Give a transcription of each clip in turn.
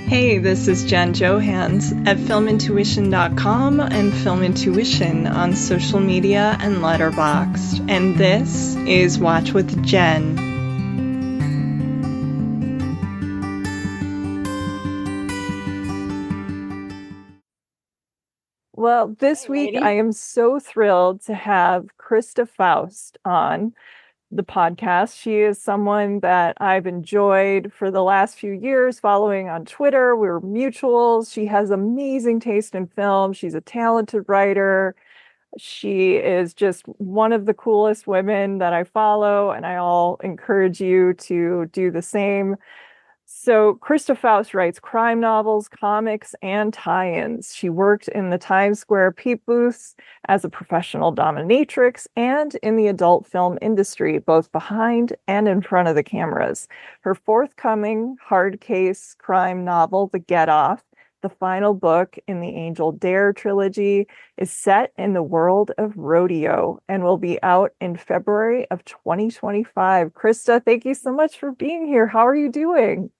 Hey, this is Jen Johans at filmintuition.com and filmintuition on social media and Letterboxd. And this is Watch with Jen. Well, this week I am so thrilled to have Christa Faust on the podcast. She is someone that I've enjoyed for the last few years, following on Twitter. We're mutuals. She has amazing taste in film. She's a talented writer. She is just one of the coolest women that I follow, and I'll encourage you to do the same. So Christa Faust writes crime novels, comics, and tie-ins. She worked in the Times Square peep booths as a professional dominatrix and in the adult film industry, both behind and in front of the cameras. Her forthcoming hard case crime novel, The Get Off, the final book in the Angel Dare trilogy, is set in the world of Rodeo and will be out in February of 2025. Christa, thank you so much for being here. How are you doing?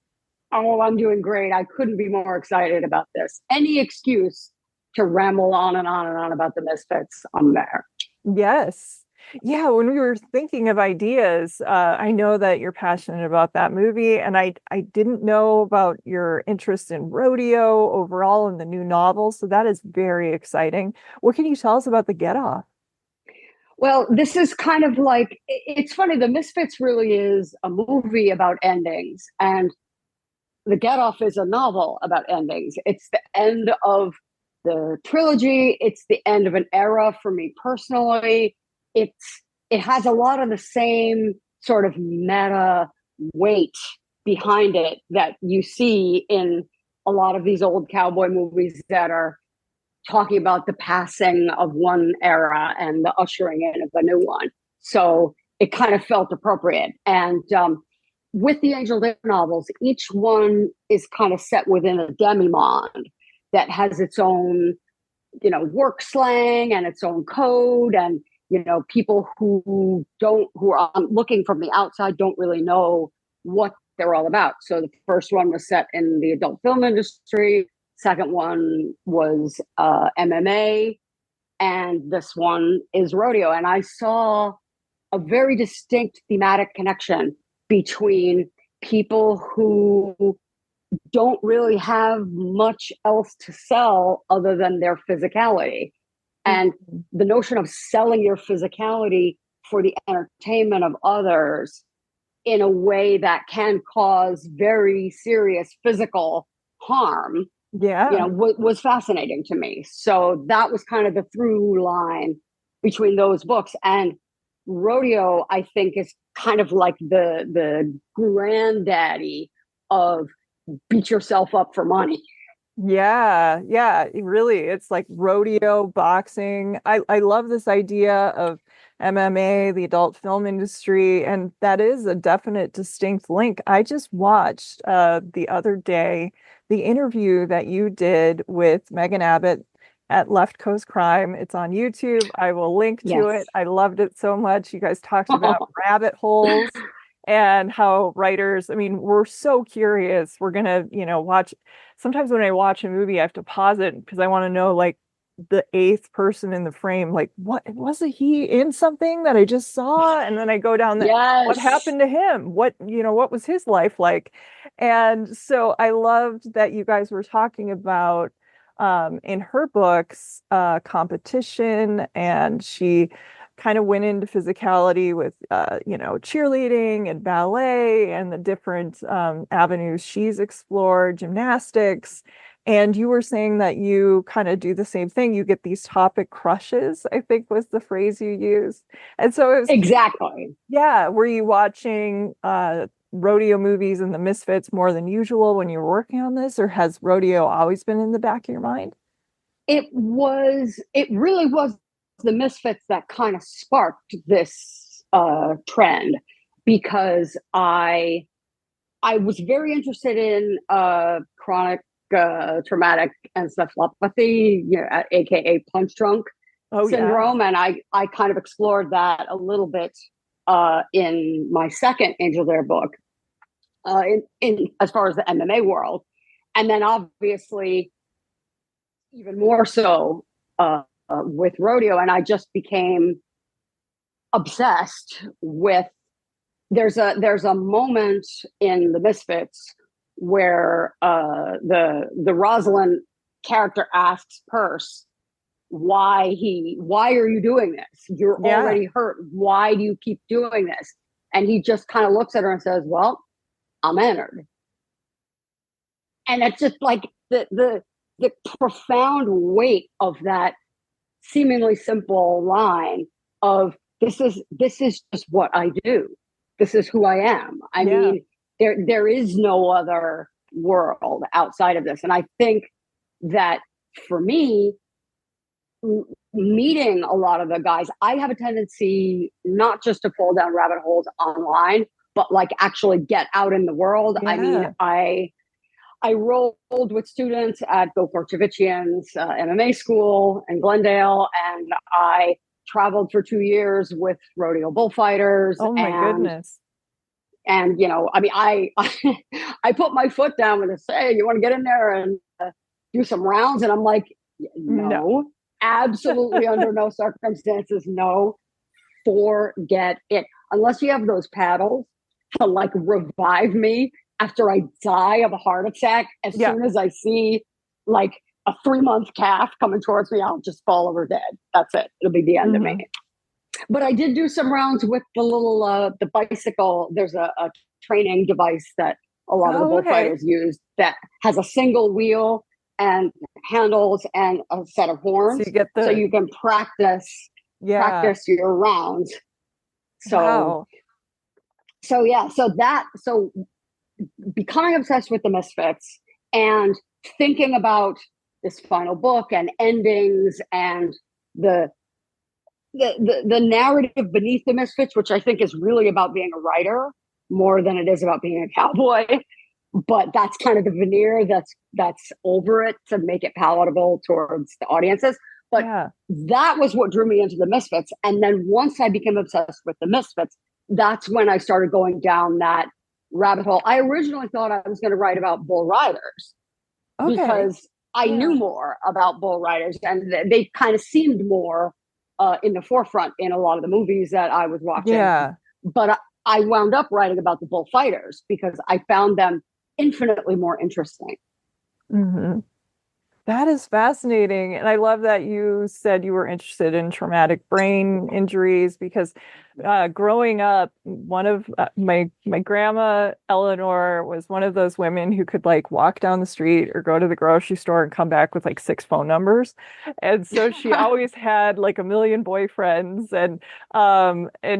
Oh, I'm doing great. I couldn't be more excited about this. Any excuse to ramble on and on and on about the Misfits, I'm there. Yes. Yeah, when we were thinking of ideas, I know that you're passionate about that movie, and I didn't know about your interest in Rodeo overall in the new novel, so that is very exciting. What can you tell us about The Get Off? Well, this is kind of like, it's funny, the Misfits really is a movie about endings, and The Get Off is a novel about endings. It's the end of the trilogy. It's the end of an era for me personally. It has a lot of the same sort of meta weight behind it that you see in a lot of these old cowboy movies that are talking about the passing of one era and the ushering in of a new one. So it kind of felt appropriate. And with the Angel Dare novels, each one is kind of set within a demi-monde that has its own, work slang and its own code. And, people who are looking from the outside don't really know what they're all about. So the first one was set in the adult film industry. Second one was MMA. And this one is Rodeo. And I saw a very distinct thematic connection between people who don't really have much else to sell other than their physicality. And the notion of selling your physicality for the entertainment of others in a way that can cause very serious physical harm, was fascinating to me. So that was kind of the through line between those books. And Rodeo, I think, is kind of like the granddaddy of beat yourself up for money. Yeah, really. It's like rodeo, boxing. I love this idea of MMA, the adult film industry, and that is a definite distinct link. I just watched the other day the interview that you did with Megan Abbott at Left Coast Crime. It's on YouTube. I will link to it. I loved it so much. You guys talked about rabbit holes and how writers, we're so curious. We're going to, watch. Sometimes when I watch a movie, I have to pause it because I want to know, like, the eighth person in the frame, like, what wasn't he in something that I just saw? And then I go down there, what happened to him? What was his life like? And so I loved that you guys were talking about in her books, competition, and she kind of went into physicality with, cheerleading and ballet and the different avenues she's explored, gymnastics. And you were saying that you kind of do the same thing. You get these topic crushes, I think was the phrase you used. And so it was exactly. Yeah. Were you watching rodeo movies and the Misfits more than usual when you were working on this, or has rodeo always been in the back of your mind? It really was the Misfits that kind of sparked this trend, because I was very interested in chronic traumatic encephalopathy, aka punch drunk syndrome, and I kind of explored that a little bit in my second Angel Dare book, in as far as the MMA world. And then obviously even more so with rodeo. And I just became obsessed with, there's a moment in the Misfits where the Rosalind character asks Perse why are you doing this? You're already hurt. Why do you keep doing this? And he just kind of looks at her and says, well, I'm entered. And it's just like the profound weight of that seemingly simple line of this is just what I do. This is who I am. I mean, there is no other world outside of this. And I think that for me, meeting a lot of the guys, I have a tendency not just to fall down rabbit holes online, but like actually get out in the world. I mean, I rolled with students at Gokor Chivichian's MMA school in Glendale, and I traveled for 2 years with rodeo bullfighters. Oh my goodness. And, you know, I mean, I put my foot down and say, you want to get in there and do some rounds? And I'm like, no. Absolutely under no circumstances, no. Forget it. Unless you have those paddles to like revive me after I die of a heart attack, as soon as I see like a 3-month calf coming towards me, I'll just fall over dead. That's it. It'll be the end of me. But I did do some rounds with the little, the bicycle. There's a training device that a lot of the bullfighters use that has a single wheel and handles and a set of horns. So you can practice your rounds. So, so becoming obsessed with the Misfits and thinking about this final book and endings and the narrative beneath the Misfits, which I think is really about being a writer more than it is about being a cowboy. But that's kind of the veneer that's over it to make it palatable towards the audiences. But that was what drew me into the Misfits. And then once I became obsessed with the Misfits, that's when I started going down that rabbit hole. I originally thought I was going to write about bull riders because I knew more about bull riders, and they kind of seemed more in the forefront in a lot of the movies that I was watching. But I wound up writing about the bullfighters because I found them infinitely more interesting. That is fascinating. And I love that you said you were interested in traumatic brain injuries because growing up, one of my grandma, Eleanor, was one of those women who could like walk down the street or go to the grocery store and come back with like 6 phone numbers. And so she always had like a million boyfriends, and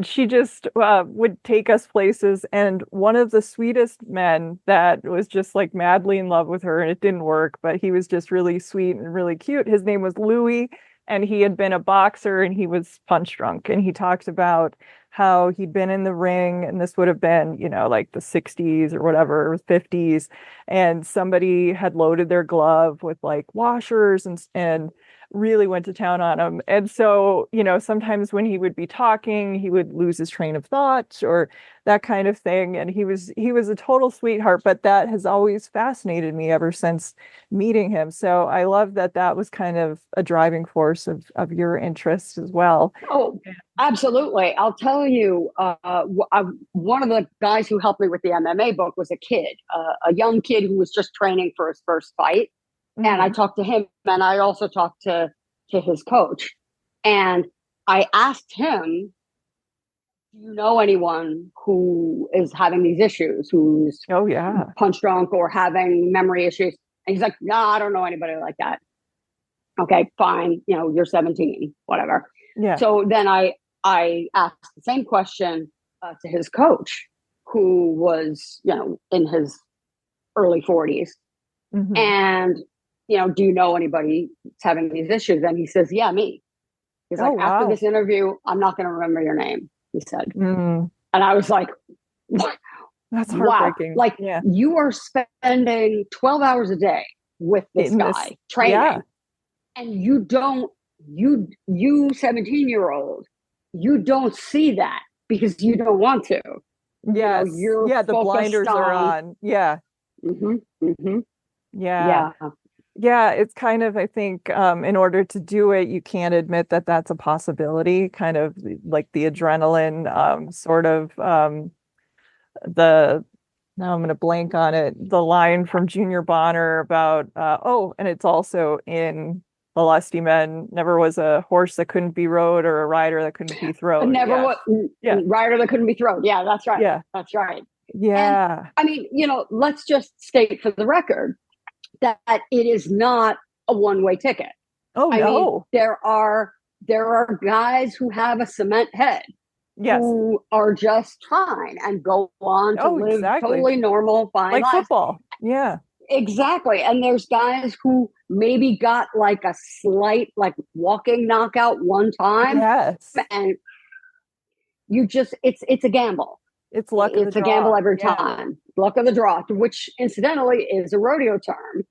she just would take us places. And one of the sweetest men that was just like madly in love with her, and it didn't work, but he was just really sweet and really cute. His name was Louis. And he had been a boxer and he was punch drunk. And he talked about how he'd been in the ring, and this would have been, you know, like the 60s or whatever, or 50s. And somebody had loaded their glove with like washers and really went to town on him. And so, you know, sometimes when he would be talking, he would lose his train of thought or that kind of thing. And he was a total sweetheart, but that has always fascinated me ever since meeting him. So I love that was kind of a driving force of your interest as well. Oh, absolutely. I'll tell you, one of the guys who helped me with the MMA book was a young kid who was just training for his first fight. And I talked to him, and I also talked to his coach. And I asked him, do you know anyone who is having these issues, who's punch drunk or having memory issues? And he's like, no, I don't know anybody like that. Okay, fine. You know, you're 17, whatever. Yeah. So then I asked the same question to his coach, who was, you know, in his early 40s. And, you know, do you know anybody that's having these issues? And he says, yeah, me. He's like, after this interview, I'm not going to remember your name, he said. And I was like, what? That's heartbreaking. Like, you are spending 12 hours a day with this guy training. And you 17-year-old, you don't see that because you don't want to. Yes. You know, the blinders are on. Yeah. Yeah. Yeah. Yeah, it's kind of, I think, in order to do it, you can't admit that that's a possibility, kind of like the adrenaline, sort of, the, now I'm going to blank on it, the line from Junior Bonner about, oh, and it's also in The Lusty Men, never was a horse that couldn't be rode or a rider that couldn't be thrown. Never Yeah. was Yeah. rider that couldn't be thrown. Yeah, that's right. Yeah. That's right. And Yeah. I mean, let's just state for the record that it is not a one-way ticket. Oh, I mean, no. there are guys who have a cement head Yes. who are just fine and go on to Oh, live exactly. totally normal, fine Like lives. football. Yeah. Exactly. And there's guys who maybe got like a slight like walking knockout one time, Yes. and it's a gamble. It's luck of the It's a gamble draw. every Yeah. time. Luck of the draw, which incidentally is a rodeo term,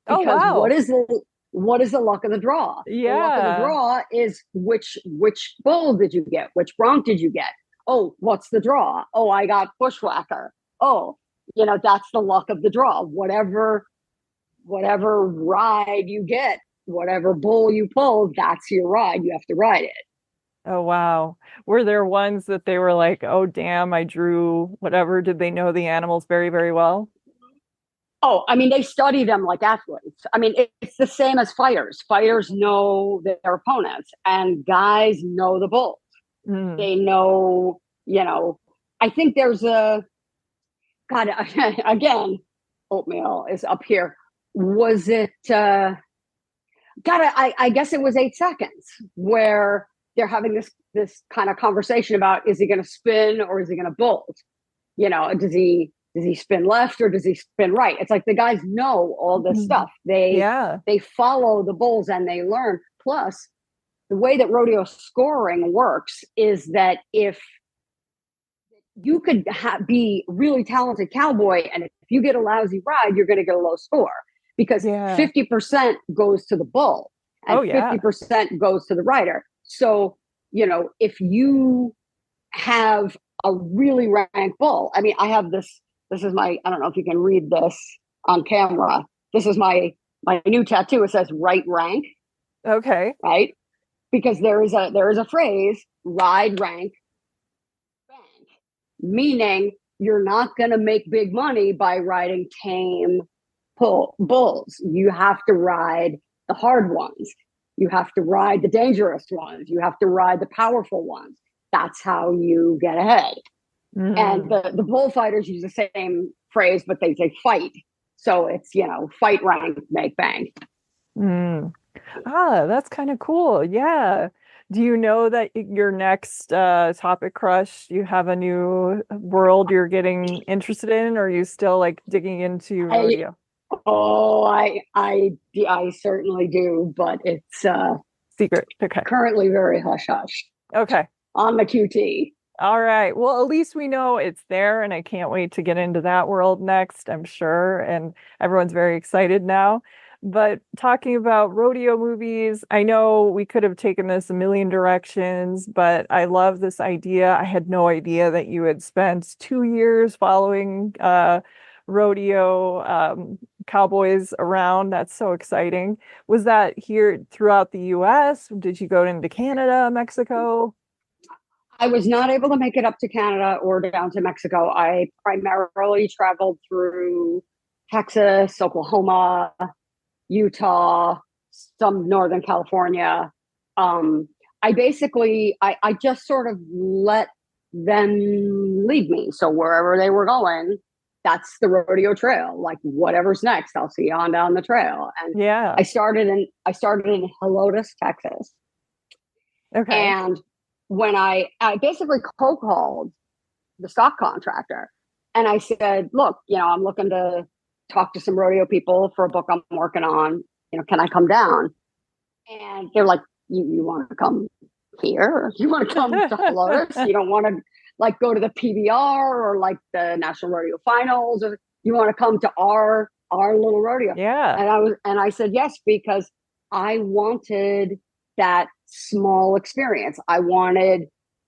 Oh, because wow. what is the luck of the draw? The luck of the Yeah. draw is which bull did you get? Which bronc did you get? Oh, what's the draw? Oh, I got bushwhacker. Oh, that's the luck of the draw. Whatever ride you get, whatever bull you pull, that's your ride. You have to ride it. Oh, wow. Were there ones that they were like, oh, damn, I drew whatever? Did they know the animals very, very well? Oh, I mean, they study them like athletes. I mean, it's the same as fighters. Fighters know their opponents, and guys know the bulls. Mm. They know, I think there's God, again, oatmeal is up here. Was it, I guess it was 8 seconds where they're having this kind of conversation about, is he going to spin or is he going to bolt? Does he spin left or does he spin right? It's like the guys know all this Mm. stuff. They Yeah. they follow the bulls and they learn. Plus, the way that rodeo scoring works is that if you could be really talented cowboy, and if you get a lousy ride, you're going to get a low score because Yeah. 50% goes to the bull and Oh, yeah. 50% goes to the rider. So, if you have a really ranked bull, I mean, I have this is I don't know if you can read this on camera. This is my new tattoo. It says right rank, Okay. right? Because there is a phrase, ride rank bank, meaning you're not going to make big money by riding tame bulls. You have to ride the hard ones. You have to ride the dangerous ones. You have to ride the powerful ones. That's how you get ahead. And Mm. the bullfighters use the same phrase, but they say fight. So it's, fight rank, make bank. Mm. Ah, that's kind of cool. Yeah. Do you know that your next topic crush, you have a new world you're getting interested in, or are you still like digging into I, rodeo? oh, I certainly do, but it's Secret. Okay. currently very hush hush Okay. on the QT. All right. Well, at least we know it's there, and I can't wait to get into that world next, I'm sure. And everyone's very excited now. But talking about rodeo movies, I know we could have taken this a million directions, but I love this idea. I had no idea that you had spent 2 years following rodeo cowboys around. That's so exciting. Was that here throughout the US? Did you go into Canada, Mexico? I was not able to make it up to Canada or down to Mexico. I primarily traveled through Texas, Oklahoma, Utah, some Northern California. I just sort of let them lead me. So wherever they were going, that's the rodeo trail. Like whatever's next, I'll see you on down the trail. And Yeah. I started in Helotes, Texas. Okay. And when I basically cold called the stock contractor and I said, look, I'm looking to talk to some rodeo people for a book I'm working on. Can I come down? And they're like, you want to come here? You want to come to Helotes? You don't want to like go to the PBR or like the National Rodeo Finals, or you want to come to our little rodeo? Yeah. And I said yes, because I wanted that small experience. I wanted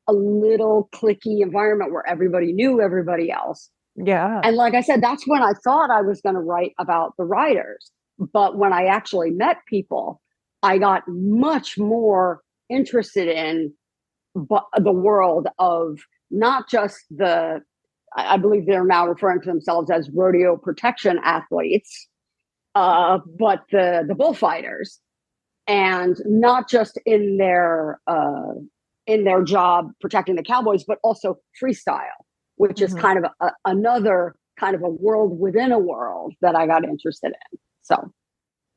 a little cliquey environment where everybody knew everybody else. Yeah. And like I said, that's when I thought I was going to write about the writers. But when I actually met people, I got much more interested in the world of not just I believe they're now referring to themselves as rodeo protection athletes, but the bullfighters, and not just in their job protecting the cowboys, but also freestyle, which is Mhm. kind of another kind of a world within a world that I got interested in. So,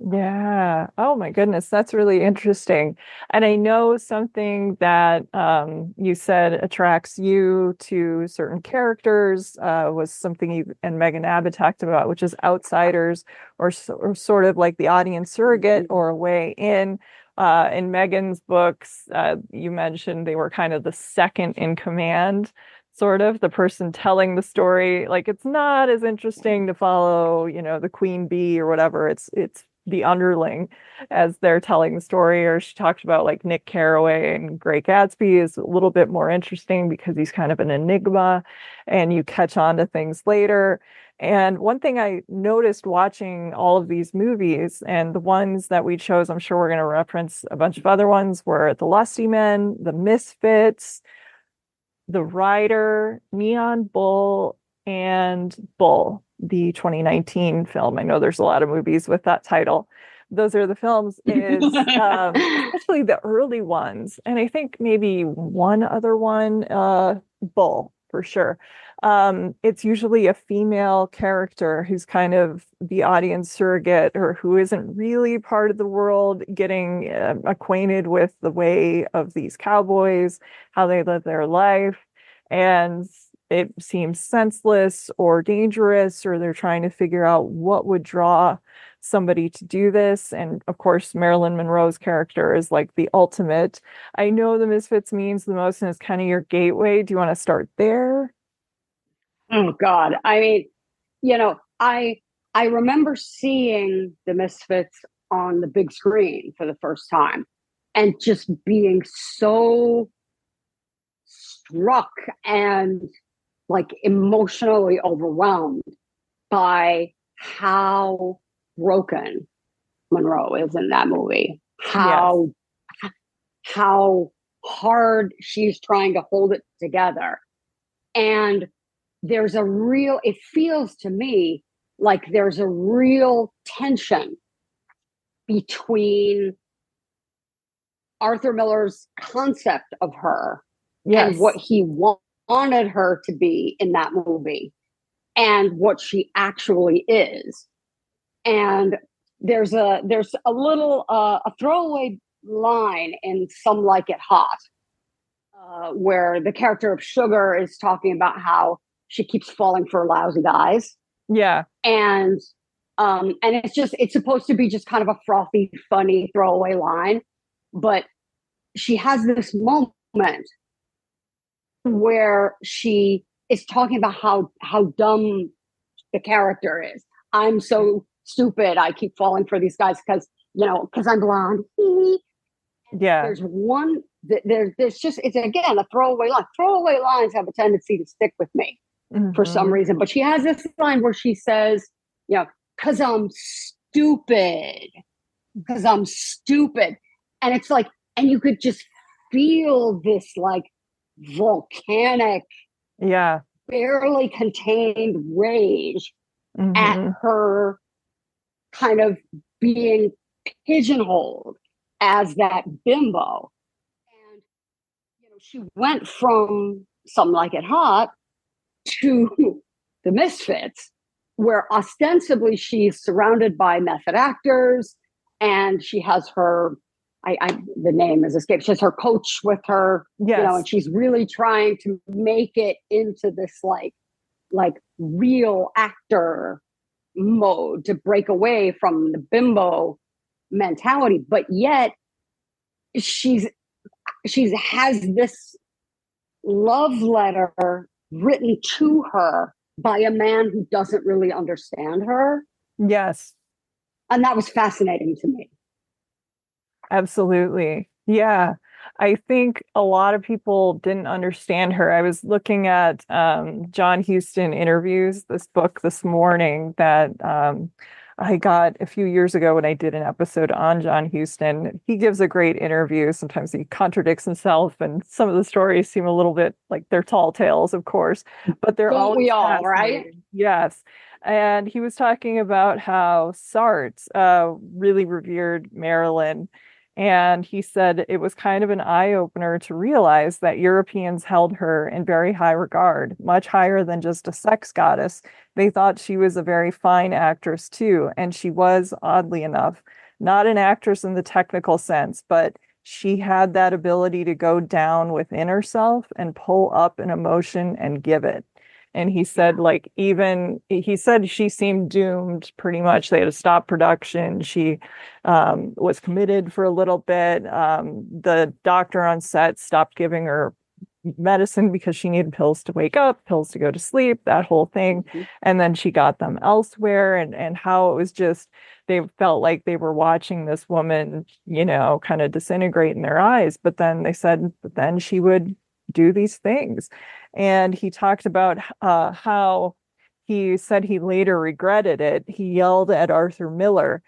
Yeah. Oh my goodness, that's really interesting. And I know something that you said attracts you to certain characters was something you and Megan Abbott talked about, which is outsiders or sort of like the audience surrogate or a way in. In Megan's books, you mentioned they were kind of the second in command, sort of the person telling the story. Like it's not as interesting to follow, the queen bee or whatever. It's the underling as they're telling the story. Or she talked about like Nick Carraway and Great Gatsby is a little bit more interesting because he's kind of an enigma and you catch on to things later. And one thing I noticed watching all of these movies, and the ones that we chose, I'm sure we're going to reference a bunch of other ones, were The Lusty Men, The Misfits, The Rider, Neon Bull, and Bull, the 2019 film. I know there's a lot of movies with that title. Those are the films, is especially the early ones. And I think maybe one other one, Bull for sure. It's usually a female character who's kind of the audience surrogate or who isn't really part of the world, getting acquainted with the way of these cowboys, how they live their life. And it seems senseless or dangerous, or they're trying to figure out what would draw somebody to do this. And of course, Marilyn Monroe's character is like the ultimate. I know the Misfits means the most and it's kind of your gateway. Do you want to start there? oh God, I mean, you know, I remember seeing the Misfits on the big screen for the first time, and just being so struck and like emotionally overwhelmed by how broken Monroe is in that movie. Yes. How hard she's trying to hold it together. And there's a real, it feels to me like there's a real tension between Arthur Miller's concept of her and what Yes. he wanted her to be in that movie and what she actually is. And there's a little a throwaway line in Some Like It Hot, where the character of Sugar is talking about how she keeps falling for lousy guys, Yeah. and it's supposed to be just kind of a frothy, funny throwaway line, but she has this moment where she is talking about how dumb the character is. I'm so stupid. I keep falling for these guys because I'm blonde. Yeah. There's one there's just, it's again a throwaway line. Throwaway lines have a tendency to stick with me for some Hmm. reason. But she has this line where she says, because I'm stupid, because I'm stupid. And it's like, and you could just feel this like volcanic, Yeah. barely contained rage at Hmm. her kind of being pigeonholed as that bimbo. And, she went from Some Like It Hot to the Misfits, where ostensibly she's surrounded by method actors and she has her, the name has escaped, she has her coach with her, Yes. and she's really trying to make it into this like real actor mode to break away from the bimbo mentality. But yet she's has this love letter written to her by a man who doesn't really understand her. Yes. And that was fascinating to me. Absolutely. Yeah. I think a lot of people didn't understand her. I was looking at John Huston interviews, this book this morning that I got a few years ago when I did an episode on John Huston. He gives a great interview. Sometimes he contradicts himself, and some of the stories seem a little bit like they're tall tales, of course, but they're Don't we always all, right? fascinating. Yes. And he was talking about how Sartre really revered Marilyn, and he said it was kind of an eye opener to realize that Europeans held her in very high regard, much higher than just a sex goddess. They thought she was a very fine actress too. And she was, oddly enough, not an actress in the technical sense, but she had that ability to go down within herself and pull up an emotion and give it. And he said, like, even he said she seemed doomed pretty much. They had to stop production. She was committed for a little bit. The doctor on set stopped giving her medicine because she needed pills to wake up, pills to go to sleep, that whole thing. Mm-hmm. And then she got them elsewhere, and how it was just, they felt like they were watching this woman, you know, kind of disintegrate in their eyes. But then they said, but then she would do these things. And he talked about how he said he later regretted it. He yelled at Arthur Miller,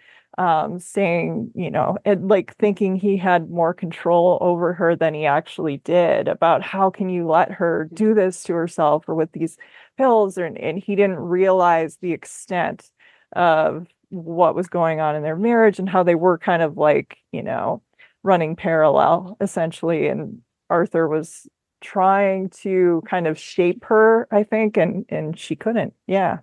saying, you know, like thinking he had more control over her than he actually did, about how can you let her do this to herself or with these pills. And he didn't realize the extent of what was going on in their marriage and how they were kind of like, you know, running parallel essentially. And Arthur was trying to kind of shape her, I think, and she couldn't. Yeah.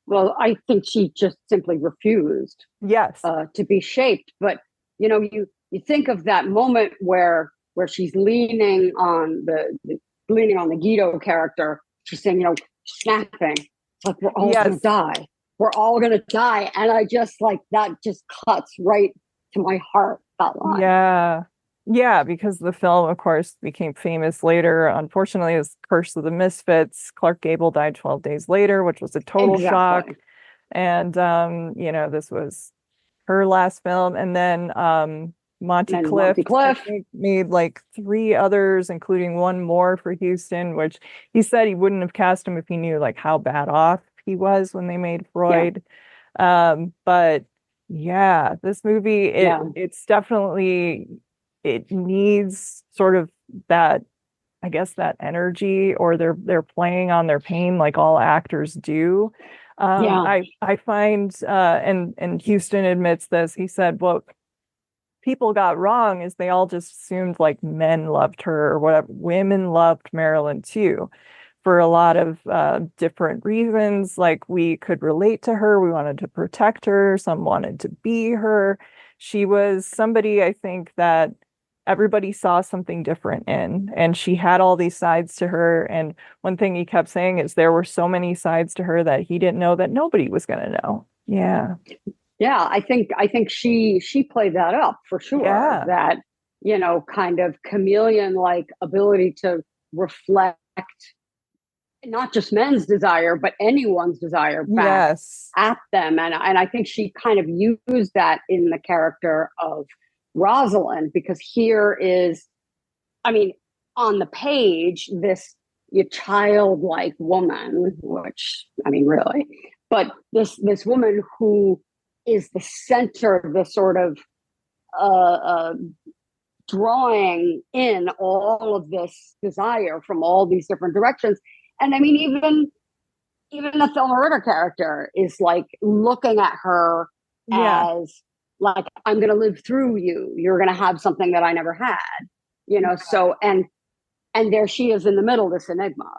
Well, I think she just simply refused Yes. to be shaped. But you know, you think of that moment where she's leaning on the Guido character. She's saying, you know, snapping. It's like we're all gonna Yes. die. We're all gonna die. And I just like that just cuts right to my heart, that line. Yeah. Yeah, because the film, of course, became famous later. Unfortunately, it was Curse of the Misfits. Clark Gable died 12 days later, which was a total shock. Exactly. And you know, this was her last film. And then Monty And Clift, Monty I Cliff. think, made like three others, including one more for Houston, which he said he wouldn't have cast him if he knew like how bad off he was when they made Yeah. Freud. But yeah, this movie, Yeah. it's definitely, it needs sort of that, I guess, that energy, or they're playing on their pain like all actors do. Yeah. I find and Houston admits this. He said, "What people got wrong is they all just assumed like men loved her or whatever. Women loved Marilyn too, for a lot of different reasons. Like we could relate to her. We wanted to protect her. Some wanted to be her. She was somebody, I think, that everybody saw something different in, and she had all these sides to her. And one thing he kept saying is there were so many sides to her that he didn't know that nobody was going to know. Yeah. Yeah, I think she played that up for sure. Yeah. That, you know, kind of chameleon like ability to reflect not just men's desire, but anyone's desire back Yes. at them. And I think she kind of used that in the character of Rosalind, because here is, I mean, on the page, this childlike woman, which I mean, really, but this woman who is the center of this sort of drawing in all of this desire from all these different directions. And I mean, even the Thelma Ritter character is like looking at her Yeah. as like, I'm going to live through you. You're going to have something that I never had, you know? So, and there she is in the middle, this enigma.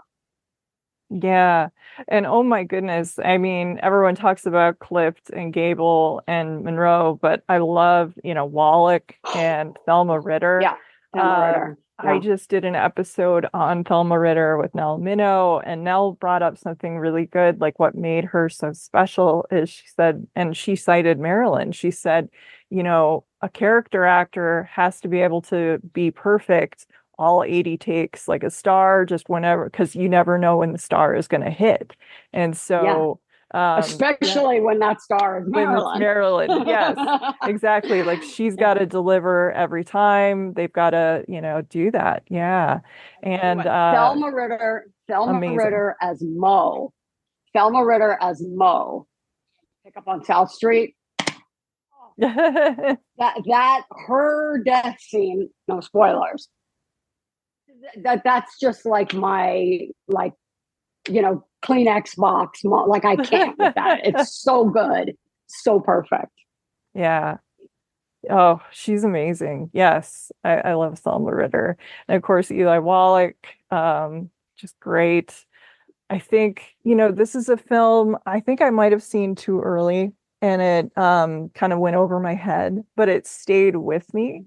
Yeah. And oh my goodness. I mean, everyone talks about Clift and Gable and Monroe, but I love, you know, Wallach and Thelma Ritter. Yeah. Thelma Ritter. Yeah. I just did an episode on Thelma Ritter with Nell Minow, and Nell brought up something really good. Like what made her so special is she said, and she cited Marilyn. She said, you know, a character actor has to be able to be perfect all 80 takes, like a star, just whenever, because you never know when the star is going to hit. And so Yeah, Especially when that star is when it's Marilyn. Marilyn. Yes, exactly. Like she's got Yeah. to deliver every time. They've got to, do that. Yeah. I tell you And what, Thelma amazing. Ritter as Mo, Thelma Ritter as Mo, pick up on South Street. That her death scene, no spoilers. That's just like my Kleenex box. Like I can't with that. It's so good, so perfect. Yeah. Oh, she's amazing. Yes, I love Selma Ritter. And of course, Eli Wallach, just great. I think, this is a film I think I might have seen too early and it kind of went over my head, but it stayed with me.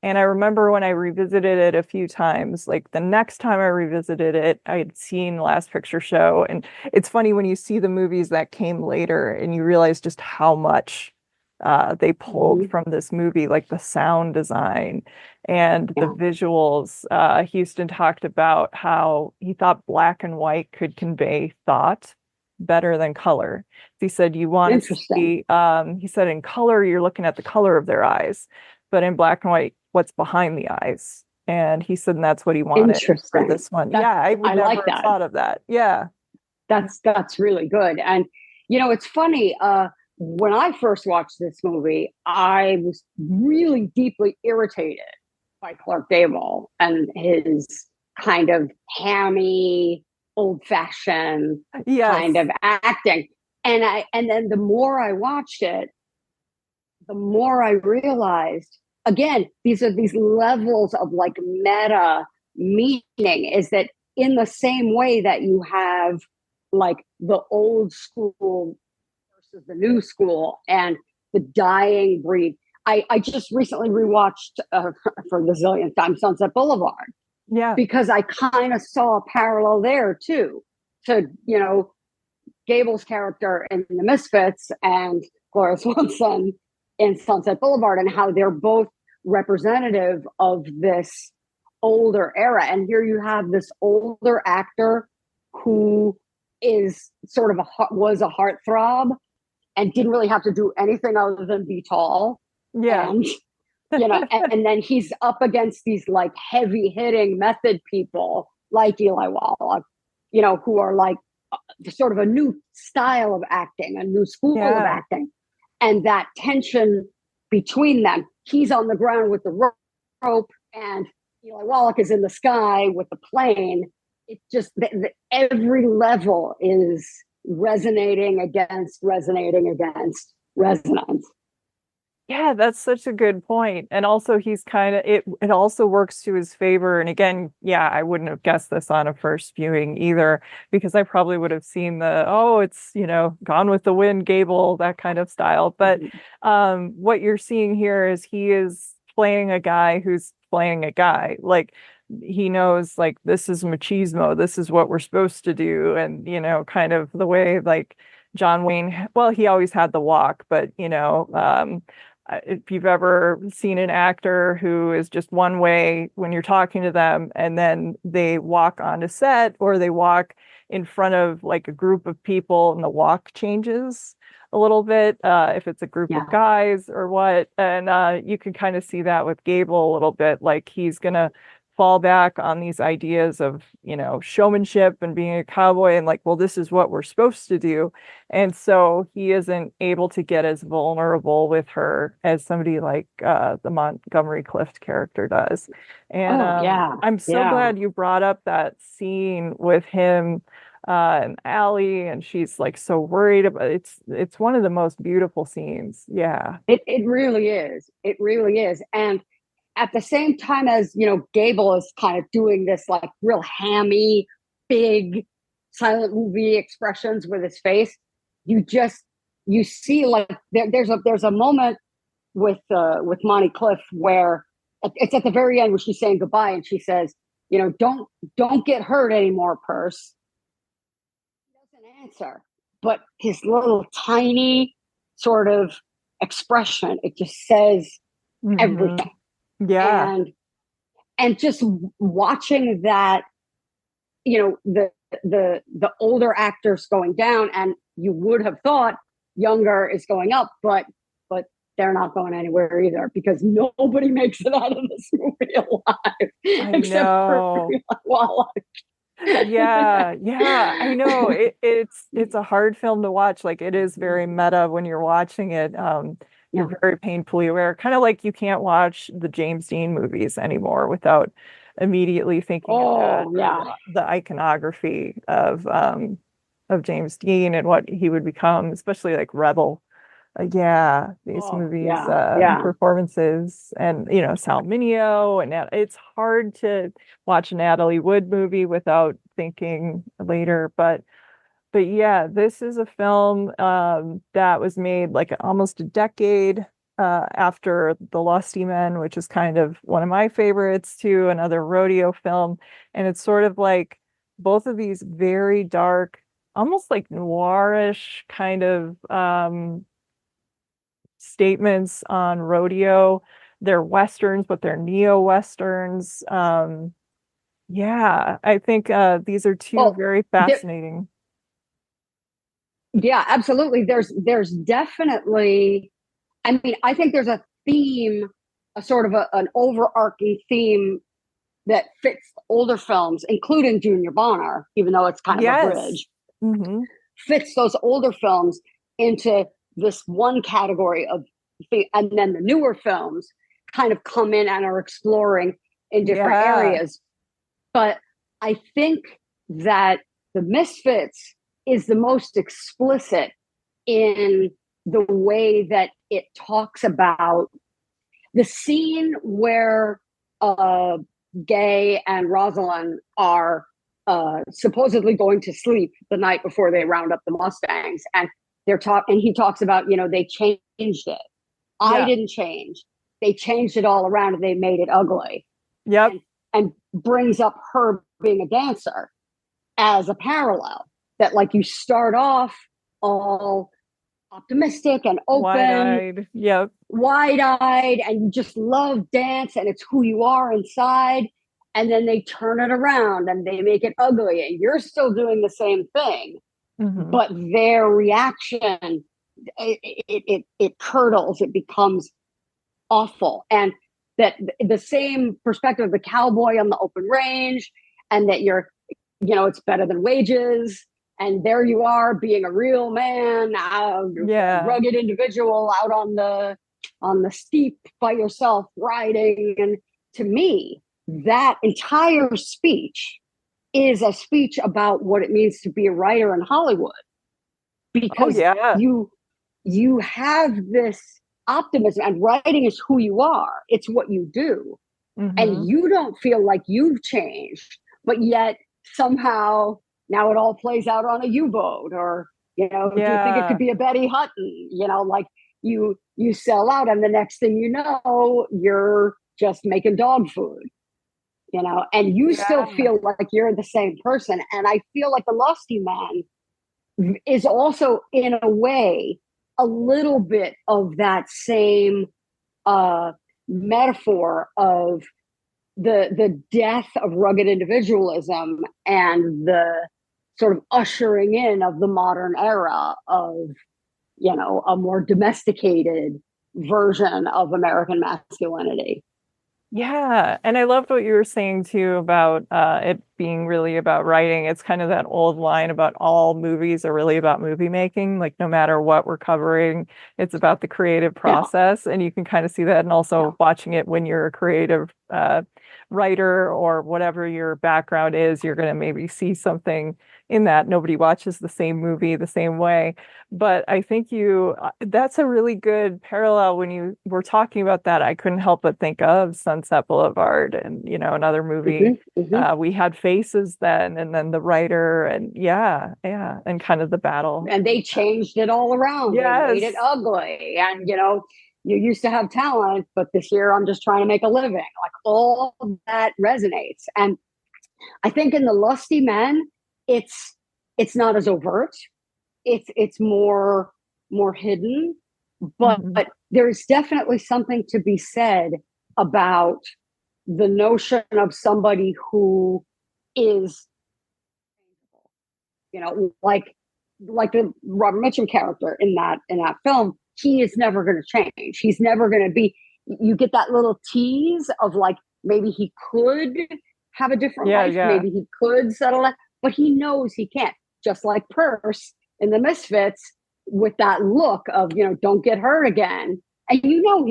And I remember when I revisited it a few times, like the next time I revisited it, I had seen Last Picture Show. And it's funny when you see the movies that came later and you realize just how much they pulled Mm-hmm. from this movie, like the sound design and the Yeah, visuals. Huston talked about how he thought black and white could convey thought better than color. He said, you want to interesting, see, he said, in color, you're looking at the color of their eyes, but in black and white, what's behind the eyes. And he said, and that's what he wanted for interesting. this one. That Yeah, I would I never like have that. thought of that. Yeah. That's really good. And it's funny. When I first watched this movie, I was really deeply irritated by Clark Gable and his kind of hammy, old-fashioned kind Yes. of acting. And then the more I watched it, the more I realized again, these are these levels of like meta meaning is that in the same way that you have like the old school versus the new school and the dying breed. I just recently rewatched for the zillionth time Sunset Boulevard Yeah. because I kind of saw a parallel there too to, Gable's character in the Misfits and Gloria Swanson in Sunset Boulevard and how they're both representative of this older era. And here you have this older actor who is sort of was a heartthrob and didn't really have to do anything other than be tall. Yeah. And and then he's up against these like heavy hitting method people like Eli Wallach, who are like sort of a new style of acting, a new school of Yeah. acting. And that tension between them, he's on the ground with the rope and Eli Wallach is in the sky with the plane. It's just every level is resonating against resonance. Yeah, that's such a good point. And also he's kind of it also works to his favor. And again, yeah, I wouldn't have guessed this on a first viewing either, because I probably would have seen it's, Gone with the Wind, Gable, that kind of style. But what you're seeing here is he is playing a guy who's playing a guy. Like he knows like this is machismo, this is what we're supposed to do. And, kind of the way like John Wayne, well, he always had the walk, but if you've ever seen an actor who is just one way when you're talking to them and then they walk onto set or they walk in front of like a group of people and the walk changes a little bit, if it's a group of Yeah. guys or what. And you can kind of see that with Gable a little bit, like he's gonna fall back on these ideas of, showmanship and being a cowboy and like, well, this is what we're supposed to do. And so he isn't able to get as vulnerable with her as somebody like the Montgomery Clift character does. And Oh, yeah. I'm so Yeah. glad you brought up that scene with him and Allie, and she's like so worried about it's one of the most beautiful scenes. Yeah. It really is. It really is. And at the same time as, Gable is kind of doing this like real hammy, big silent movie expressions with his face, you see like there's a moment with Monty Cliff where it's at the very end where she's saying goodbye and she says, don't get hurt anymore, Purse. He doesn't answer, but his little tiny sort of expression, it just says Hmm. everything. Yeah. And just watching that, the older actors going down and you would have thought younger is going up, but they're not going anywhere either because nobody makes it out of this movie alive I except for know. Wallach. Yeah, yeah, I know. It's a hard film to watch. Like it is very meta when you're watching it. Yeah. You're very painfully aware. Kind of like you can't watch the James Dean movies anymore without immediately thinking of that Oh or yeah. the iconography of James Dean and what he would become, especially like Rebel. Yeah, these Oh movies, yeah. Yeah. performances, and Sal Mineo, and it's hard to watch a Natalie Wood movie without thinking later. But yeah, this is a film that was made like almost a decade after The Lusty Men, which is kind of one of my favorites too, another rodeo film, and it's sort of like both of these very dark, almost like noirish kind of statements on rodeo. They're westerns, but they're neo-westerns. Yeah, I think these are two Well, very fascinating. yeah, absolutely. There's definitely, I mean, I think there's a theme, a sort of an overarching theme that fits older films, including Junior Bonner, even though it's kind of a Yes. bridge, Hmm. fits those older films into this one category of, and then the newer films kind of come in and are exploring in different Yeah. areas. But I think that the Misfits is the most explicit in the way that it talks about the scene where Gay and Rosalind are supposedly going to sleep the night before they round up the Mustangs, and he talks about, they changed it. I Yeah. didn't change. They changed it all around and they made it ugly. Yep. And brings up her being a dancer as a parallel, that like you start off all optimistic and open, Wide-eyed. Yep. wide-eyed, and you just love dance and it's who you are inside, and then they turn it around and they make it ugly and you're still doing the same thing, Hmm. but their reaction, it curdles, it becomes awful. And that the same perspective of the cowboy on the open range, and that it's better than wages, and there you are being a real man, a Yeah. rugged individual out on the steep by yourself riding. And to me, that entire speech is a speech about what it means to be a writer in Hollywood, Oh because yeah. you have this optimism, and writing is who you are, it's what you do, Hmm. and you don't feel like you've changed, but yet somehow now it all plays out on a U-boat, or do you think it could Yeah. be a Betty Hutton, like you sell out, and the next thing you know you're just making dog food, and you still Yeah. feel like you're the same person. And I feel like The Lusty Man is also, in a way, a little bit of that same metaphor of the death of rugged individualism and the sort of ushering in of the modern era of a more domesticated version of American masculinity. Yeah, and I loved what you were saying too about it being really about writing. It's kind of that old line about all movies are really about movie making. Like no matter what we're covering, it's about the creative Yeah, process, and you can kind of see that. And yeah. also watching it when you're a creative writer or whatever your background is, you're going to maybe see something in that. Nobody watches the same movie the same way. But I think that's a really good parallel when you were talking about that. I couldn't help but think of Sunset Boulevard and, another movie. Mm-hmm, mm-hmm. We had Faces then, and then The Writer, and yeah, yeah, and kind of the battle. And they changed it all around. They made it Yes. ugly. And, you used to have talent, but this year I'm just trying to make a living. Like all of that resonates. And I think in The Lusty Men, it's not as overt. It's more hidden, but Hmm. there's definitely something to be said about the notion of somebody who is, like like the Robert Mitchum character in that film, he is never going to change. He's never going to be. You get that little tease of like maybe he could have a different Yeah, life, yeah. maybe he could settle it, but he knows he can't. Just like Perce in the Misfits, with that look of don't get hurt again, and he will.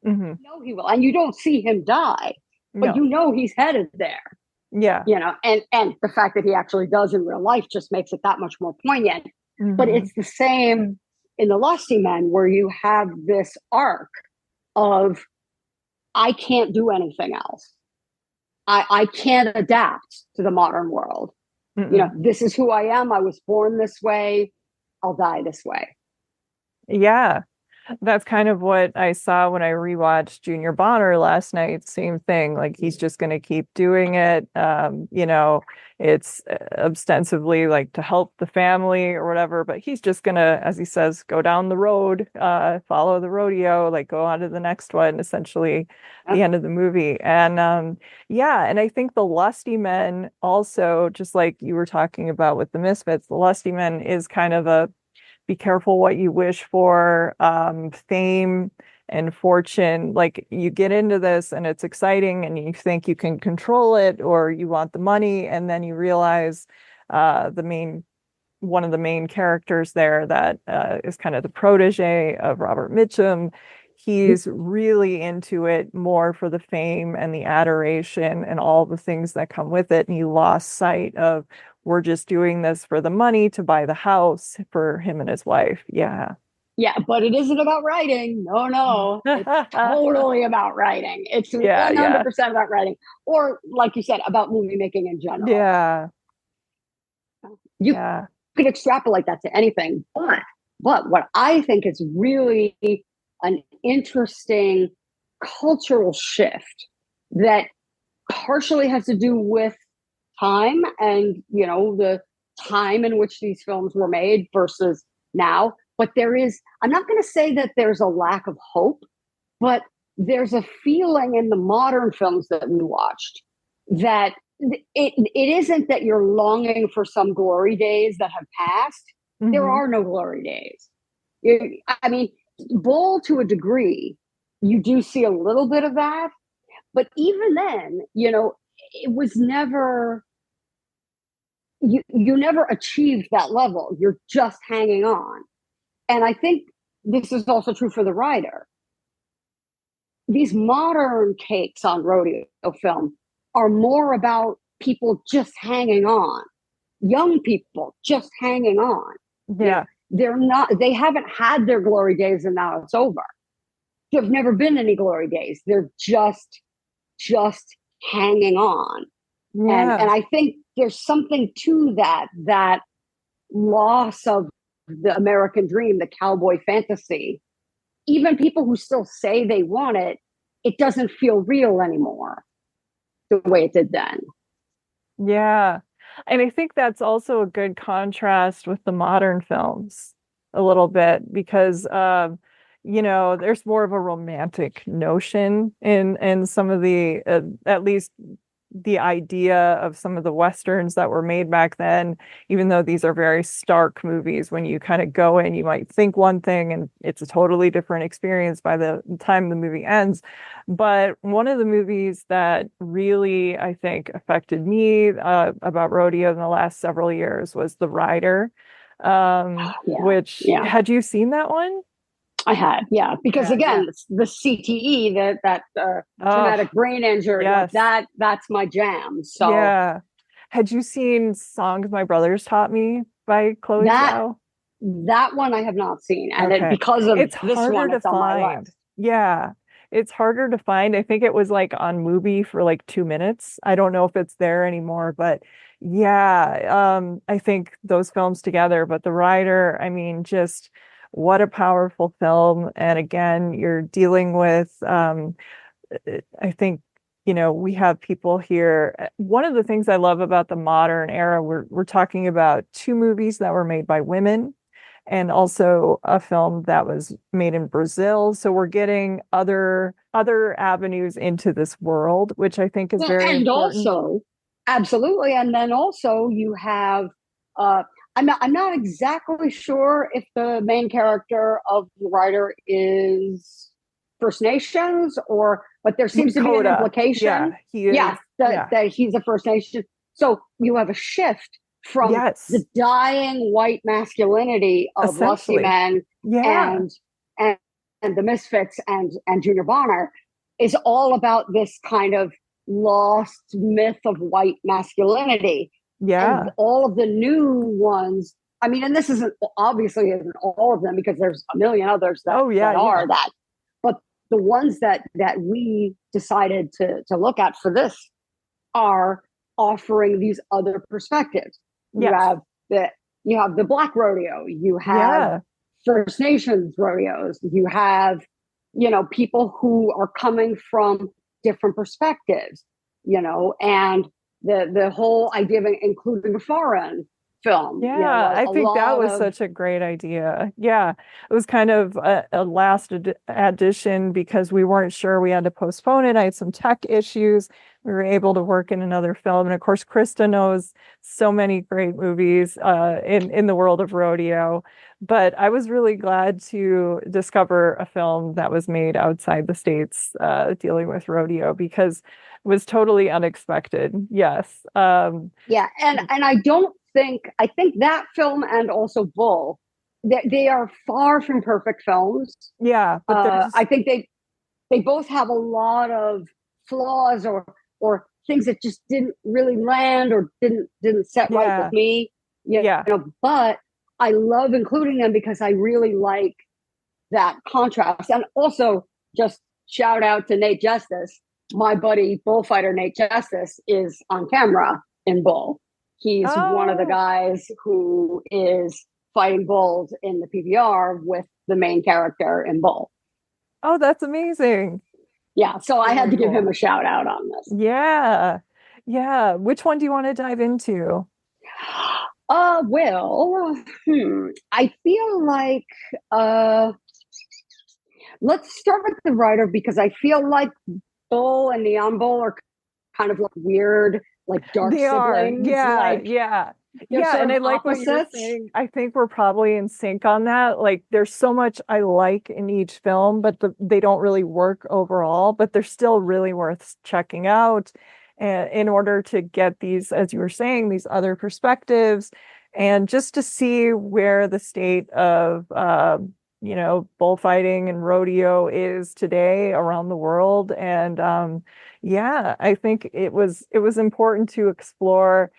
Hmm. And you don't see him die, but No. he's headed there. Yeah. And the fact that he actually does in real life just makes it that much more poignant. But Hmm. it's the same in the Lusty Men, where you have this arc of I can't do anything else. I can't adapt to the modern world. Mm-mm. This is who I am. I was born this way. I'll die this way. Yeah. That's kind of what I saw when I rewatched Junior Bonner last night. Same thing. Like he's just going to keep doing it. It's ostensibly like to help the family or whatever, but he's just going to, as he says, go down the road, follow the rodeo, like go on to the next one, essentially the Yep. end of the movie. And yeah, and I think the Lusty Men also, just like you were talking about with the Misfits, the Lusty Men is kind of a be careful what you wish for, fame and fortune. Like you get into this and it's exciting and you think you can control it or you want the money, and then you realize the main one of the main characters there that is kind of the protege of Robert Mitchum. He's really into it more for the fame and the adoration and all the things that come with it. And he lost sight of we're just doing this for the money to buy the house for him and his wife. Yeah. Yeah, but it isn't about writing. No, no. It's totally about writing. It's Yeah, yeah. 100% about writing. Or, like you said, about movie making in general. Yeah. You Yeah. could extrapolate that to anything. But what I think is really an interesting cultural shift that partially has to do with time and, the time in which these films were made versus now. But I'm not going to say that there's a lack of hope, but there's a feeling in the modern films that we watched that it isn't that you're longing for some glory days that have passed. There Hmm. are no glory days. I mean, Bull, to a degree, you do see a little bit of that, but even then, it was never you never achieved that level. You're just hanging on. And I think this is also true for the writer. These modern takes on rodeo film are more about people just hanging on, young people just hanging on. Yeah. They haven't had their glory days and now it's over. There've never been any glory days. They're just hanging on. Yeah. And I think there's something to that loss of the American dream, the cowboy fantasy. Even people who still say they want it, it doesn't feel real anymore the way it did then. Yeah. And I think that's also a good contrast with the modern films a little bit because there's more of a romantic notion in some of the at least the idea of some of the westerns that were made back then, even though these are very stark movies. When you kind of go in, you might think one thing and it's a totally different experience by the time the movie ends. But one of the movies that really, I think, affected me about rodeo in the last several years was The Rider, Yeah, which yeah. had you seen that one? I had, yeah, because Yeah, yeah. again, the CTE, that Oh, traumatic brain injury, like yes. that's my jam. So Yeah. Had you seen Songs My Brothers Taught Me by Chloe that Zhao? that one I have not seen, and Okay. because of It's this harder one, to it's on my find. list. Yeah. It's harder to find. I think it was like on Mubi for like 2 minutes. I don't know if it's there anymore, but yeah, I think those films together, but The Rider, I mean, just what a powerful film. And again, you're dealing with I think, we have people here. One of the things I love about the modern era, we're talking about two movies that were made by women and also a film that was made in Brazil. So we're getting other avenues into this world, which I think is Well, very and important. also, absolutely, and then also you have, uh, I'm not exactly sure if the main character of the writer is First Nations or, but there seems to be an Dakota. implication. Yeah, he is. Yeah, Yeah, that he's a First Nation. So you have a shift from the yes, dying white masculinity of Lusty essentially. Men Yeah, and and and the Misfits and Junior Bonner is all about this kind of lost myth of white masculinity. And yeah. all of the new ones, I mean, and this isn't obviously isn't all of them because there's a million others Oh, yeah, that yeah. are that, but the ones that we decided to look at for this are offering these other perspectives. You Yes. have the you have the Black rodeo, you have Yeah. First Nations rodeos, you have people who are coming from different perspectives, and the whole idea of including a foreign film, Yeah, I a think that lot was of such a great idea. Yeah, it was kind of a last addition because we weren't sure we had to postpone it. I had some tech issues. We were able to work in another film, and of course, Christa knows so many great movies in the world of rodeo. But I was really glad to discover a film that was made outside the States dealing with rodeo because it was totally unexpected. Yes. yeah, and I think that film and also Bull, they are far from perfect films. Yeah, but there's I think they both have a lot of flaws or things that just didn't really land or didn't set right with yeah, me. yeah. But I love including them because I really like that contrast. And also, just shout out to Nate Justice. My buddy bullfighter Nate Justice is on camera in Bull. He's one of the Oh, guys who is fighting bulls in the PBR with the main character in Bull. oh, that's amazing. Yeah, so I had Very to give him cool. a shout out on this. Yeah. Yeah. Which one do you want to dive into? I feel like uh let's start with the writer because I feel like Bull and Neon Bull are kind of like weird, like dark They are. siblings. Yeah. Like Yeah. they're Yeah. sort And of I like what you're opposites. saying. I think we're probably in sync on that. Like, there's so much I like in each film, but they don't really work overall, but they're still really worth checking out in order to get these, as you were saying, these other perspectives and just to see where the state of, bullfighting and rodeo is today around the world. And yeah, I think it was important to explore.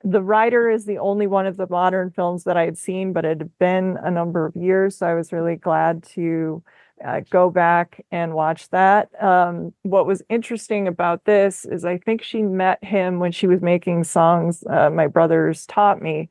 The Rider is the only one of the modern films that I had seen, but it had been a number of years, so I was really glad to go back and watch that. What was interesting about this is I think she met him when she was making songs my brothers taught me,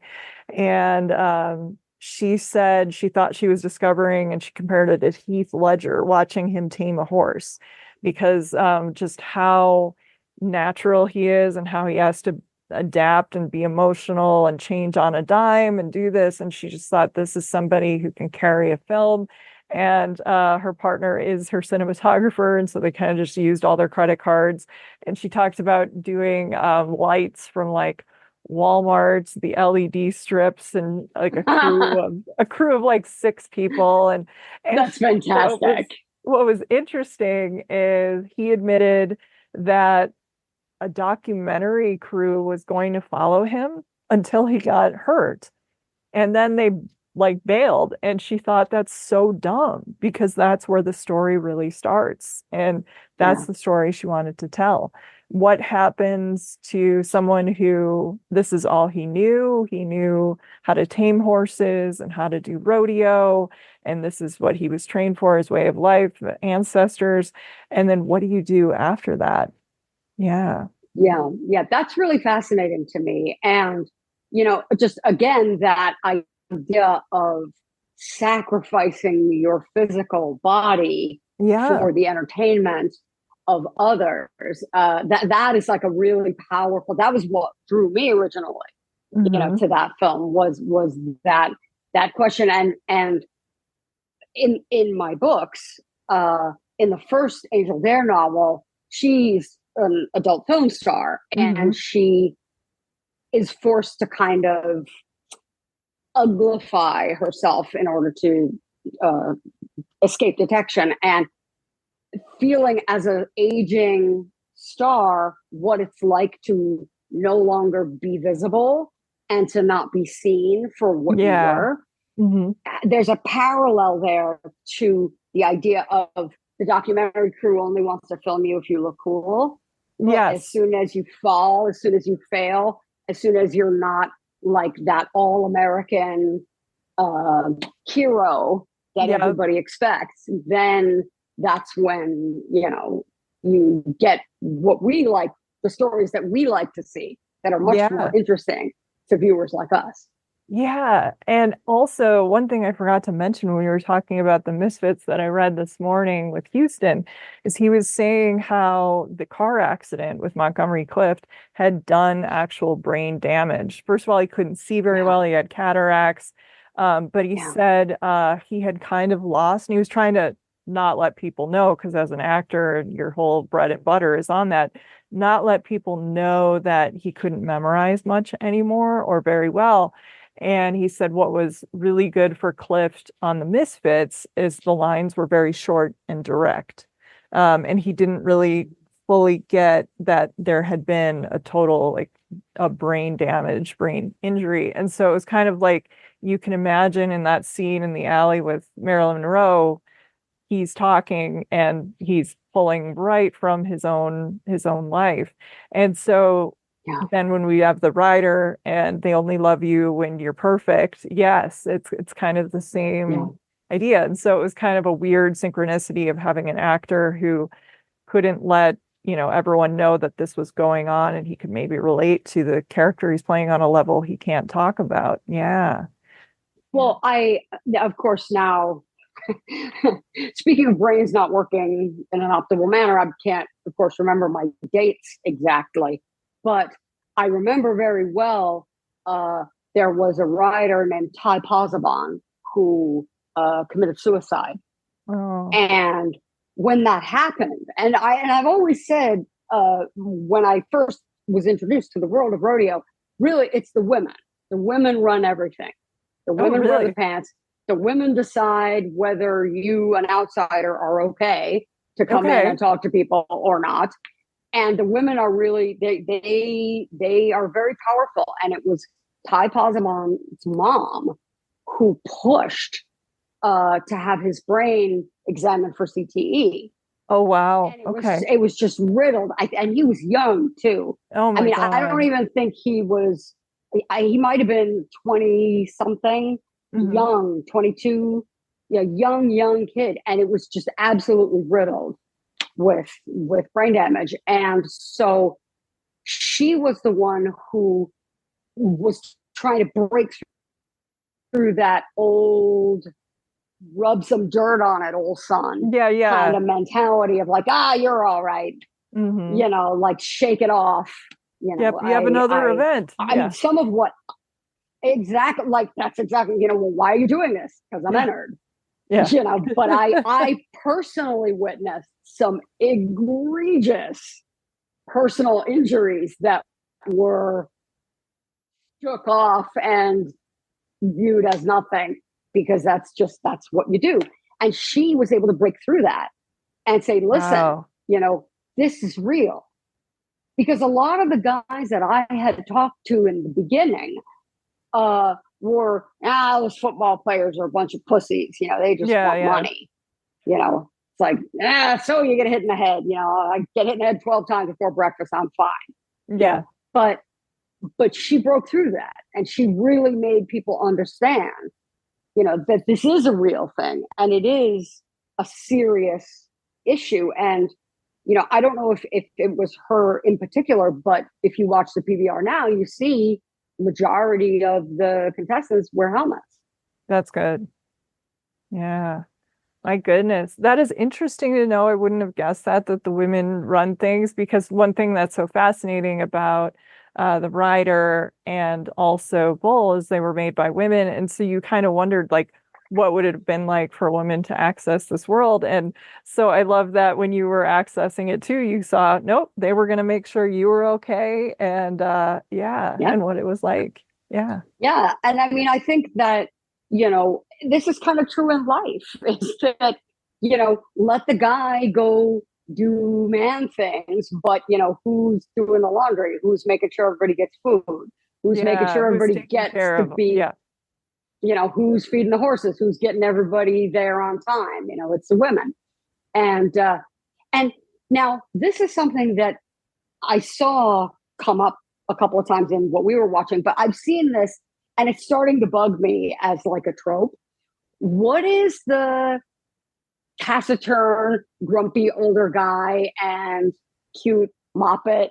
and she said she thought she was discovering, and she compared it to Heath Ledger watching him tame a horse, because just how natural he is and how he has to adapt and be emotional and change on a dime and do this. And she just thought this is somebody who can carry a film. And her partner is her cinematographer. And so they kind of just used all their credit cards. And she talked about doing lights from like Walmart, the LED strips, and like a crew of like 6 people. And That's what was fantastic. what was interesting is he admitted that a documentary crew was going to follow him until he got hurt. And then they like bailed. And she thought that's so dumb because that's where the story really starts. And that's Yeah. the story she wanted to tell. What happens to someone who this is all he knew? He knew how to tame horses and how to do rodeo. And this is what he was trained for, his way of life, ancestors. And then what do you do after that? Yeah. Yeah, yeah, that's really fascinating to me. And, just again, that idea of sacrificing your physical body Yeah. for the entertainment of others, that is like a really powerful, that was what drew me originally, Hmm. to that film was that question. And in my books, in the first Angel Dare novel, she's an adult film star, Hmm. and she is forced to kind of uglify herself in order to uh, escape detection, and feeling as an aging star what it's like to no longer be visible and to not be seen for what you Yeah. were. Hmm. There's a parallel there to the idea of the documentary crew only wants to film you if you look cool. But as Yes. soon as you fall, as soon as you fail, as soon as you're not like that all American uh, hero that Yeah. everybody expects, then that's when, you get what we like, the stories that we like to see that are much more Yeah. interesting to viewers like us. Yeah. And also, one thing I forgot to mention when we were talking about the Misfits that I read this morning with Huston is he was saying how the car accident with Montgomery Clift had done actual brain damage. First of all, he couldn't see very Yeah, well, he had cataracts. But he yeah, said he had kind of lost, and he was trying to not let people know because as an actor, your whole bread and butter is on that. Not let people know that he couldn't memorize much anymore or very well. And he said what was really good for Clift on the Misfits is the lines were very short and direct. And he didn't really fully get that there had been a total, like, a brain damage, brain injury. And so it was kind of like you can imagine in that scene in the alley with Marilyn Monroe, he's talking and he's pulling right from his own life. And so yeah, then when we have the writer and they only love you when you're perfect, yes, it's kind of the yeah. same idea. And so it was kind of a weird synchronicity of having an actor who couldn't let, everyone know that this was going on and he could maybe relate to the character he's playing on a level he can't talk about. Yeah. Yeah. Well, of course, now, speaking of brains not working in an optimal manner, I can't, of course, remember my dates exactly, but I remember very well there was a writer named Ty Posabon who committed suicide. Oh, And when that happened, and I've always said when I first was introduced to the world of rodeo, really it's the women. The women run everything. The oh, women wear the really? pants. The women decide whether you, an outsider, are okay to come in Okay. and talk to people or not. And the women are really they are very powerful. And it was Ty Posabon's mom who pushed to have his brain examined for CTE. Oh, wow. And Okay. it was just riddled. And he was young too. Oh I my mean, I don't God. even think he was. He might have been 20 something, Hmm. young 22, yeah, young kid, and it was just absolutely riddled with brain damage. And so she was the one who was trying to break through that old rub some dirt on it, old son Yeah, kind yeah. of mentality of like, you're all right, Hmm. like shake it off. Yep, you have another I event. I mean, Yeah. some of what exactly, like, that's exactly, well, why are you doing this? Because I'm Yeah. entered, Yeah. but I personally witnessed some egregious personal injuries that were shook off and viewed as nothing because that's what you do. And she was able to break through that and say, listen, Wow. this is real. Because a lot of the guys that I had talked to in the beginning were, those football players are a bunch of pussies. They just Yeah, want yeah. money. It's like, so you get hit in the head. I get hit in the head 12 times before breakfast. I'm fine. Yeah. But she broke through that, and she really made people understand, that this is a real thing and it is a serious issue. And I don't know if it was her in particular, but if you watch the PBR now, you see majority of the contestants wear helmets. That's good. Yeah. My goodness. That is interesting to know. I wouldn't have guessed that the women run things because one thing that's so fascinating about the Rider and also Bull is they were made by women. And so you kind of wondered, like, what would it have been like for a woman to access this world? And so I love that when you were accessing it too, you saw, nope, they were going to make sure you were okay. And yeah, Yep. and what it was like. Yeah. Yeah. And I mean, I think that, this is kind of true in life is that, let the guy go do man things, but, who's doing the laundry? Who's making sure everybody gets food? Who's making Yeah. sure Who's everybody taking gets care to of them? be, Yeah. who's feeding the horses? Who's getting everybody there on time? It's the women. And now this is something that I saw come up a couple of times in what we were watching, but I've seen this and it's starting to bug me as like a trope. What is the taciturn, grumpy older guy and cute moppet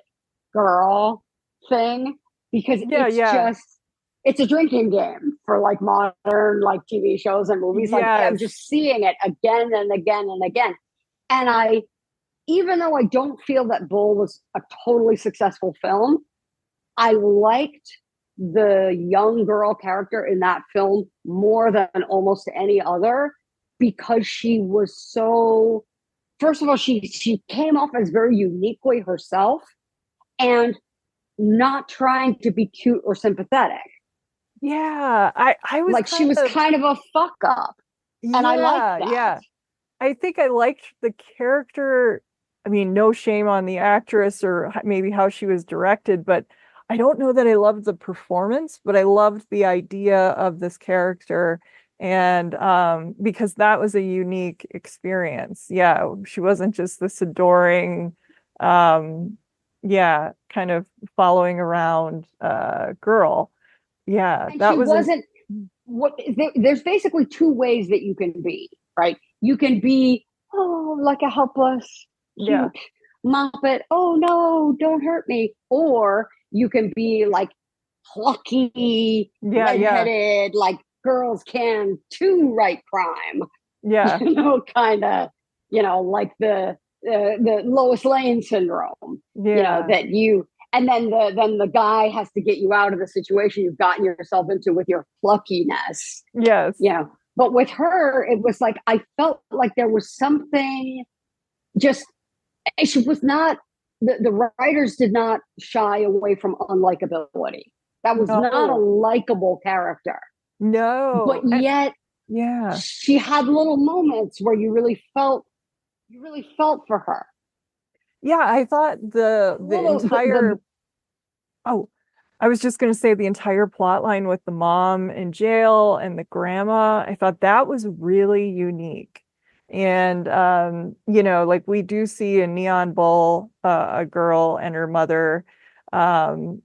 girl thing? Because Yeah. Yeah. it's a drinking game for like modern like TV shows and movies. Like I'm Yes. just seeing it again and again and again. And even though I don't feel that Bull was a totally successful film, I liked the young girl character in that film more than almost any other because she was so, first of all, she came off as very uniquely herself and not trying to be cute or sympathetic. Yeah. I was Like she kind was of, kind of a fuck up. And I liked yeah. that. Yeah. I think I liked the character. I mean, no shame on the actress or maybe how she was directed, but I don't know that I loved the performance, but I loved the idea of this character. And because that was a unique experience. Yeah, she wasn't just this adoring, yeah, kind of following around girl. Yeah, And that she was an wasn't there's basically two ways that you can be, right? You can be, oh, like a helpless, yeah, cute moppet. Oh no, don't hurt me. Or you can be like plucky, yeah, yeah, redheaded, like girls can too write crime, yeah, kind of, like the Lois Lane syndrome, yeah. that you and then the guy has to get you out of the situation you've gotten yourself into with your pluckiness, Yes. you know. But with her, it was like I felt like there was something just she was not the writers did not shy away from unlikability. That was not a No, likable character. But no. And yet yeah. she had little moments where you really felt for her. Yeah, I thought the Little the entire oh, I was just going to say the entire plot line with the mom in jail and the grandma, I thought that was really unique. And like we do see in Neon Bull a girl and her mother going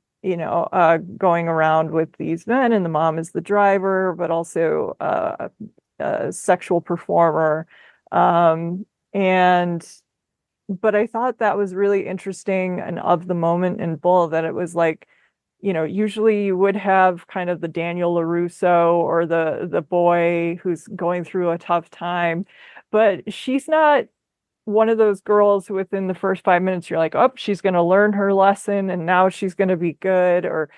around with these men, and the mom is the driver, but also a sexual performer. And but I thought that was really interesting and of the moment in Bull that it was like, usually you would have kind of the Daniel LaRusso or the boy who's going through a tough time, but she's not one of those girls who within the first 5 minutes you're like, oh, she's going to learn her lesson and now she's going to be good. Or,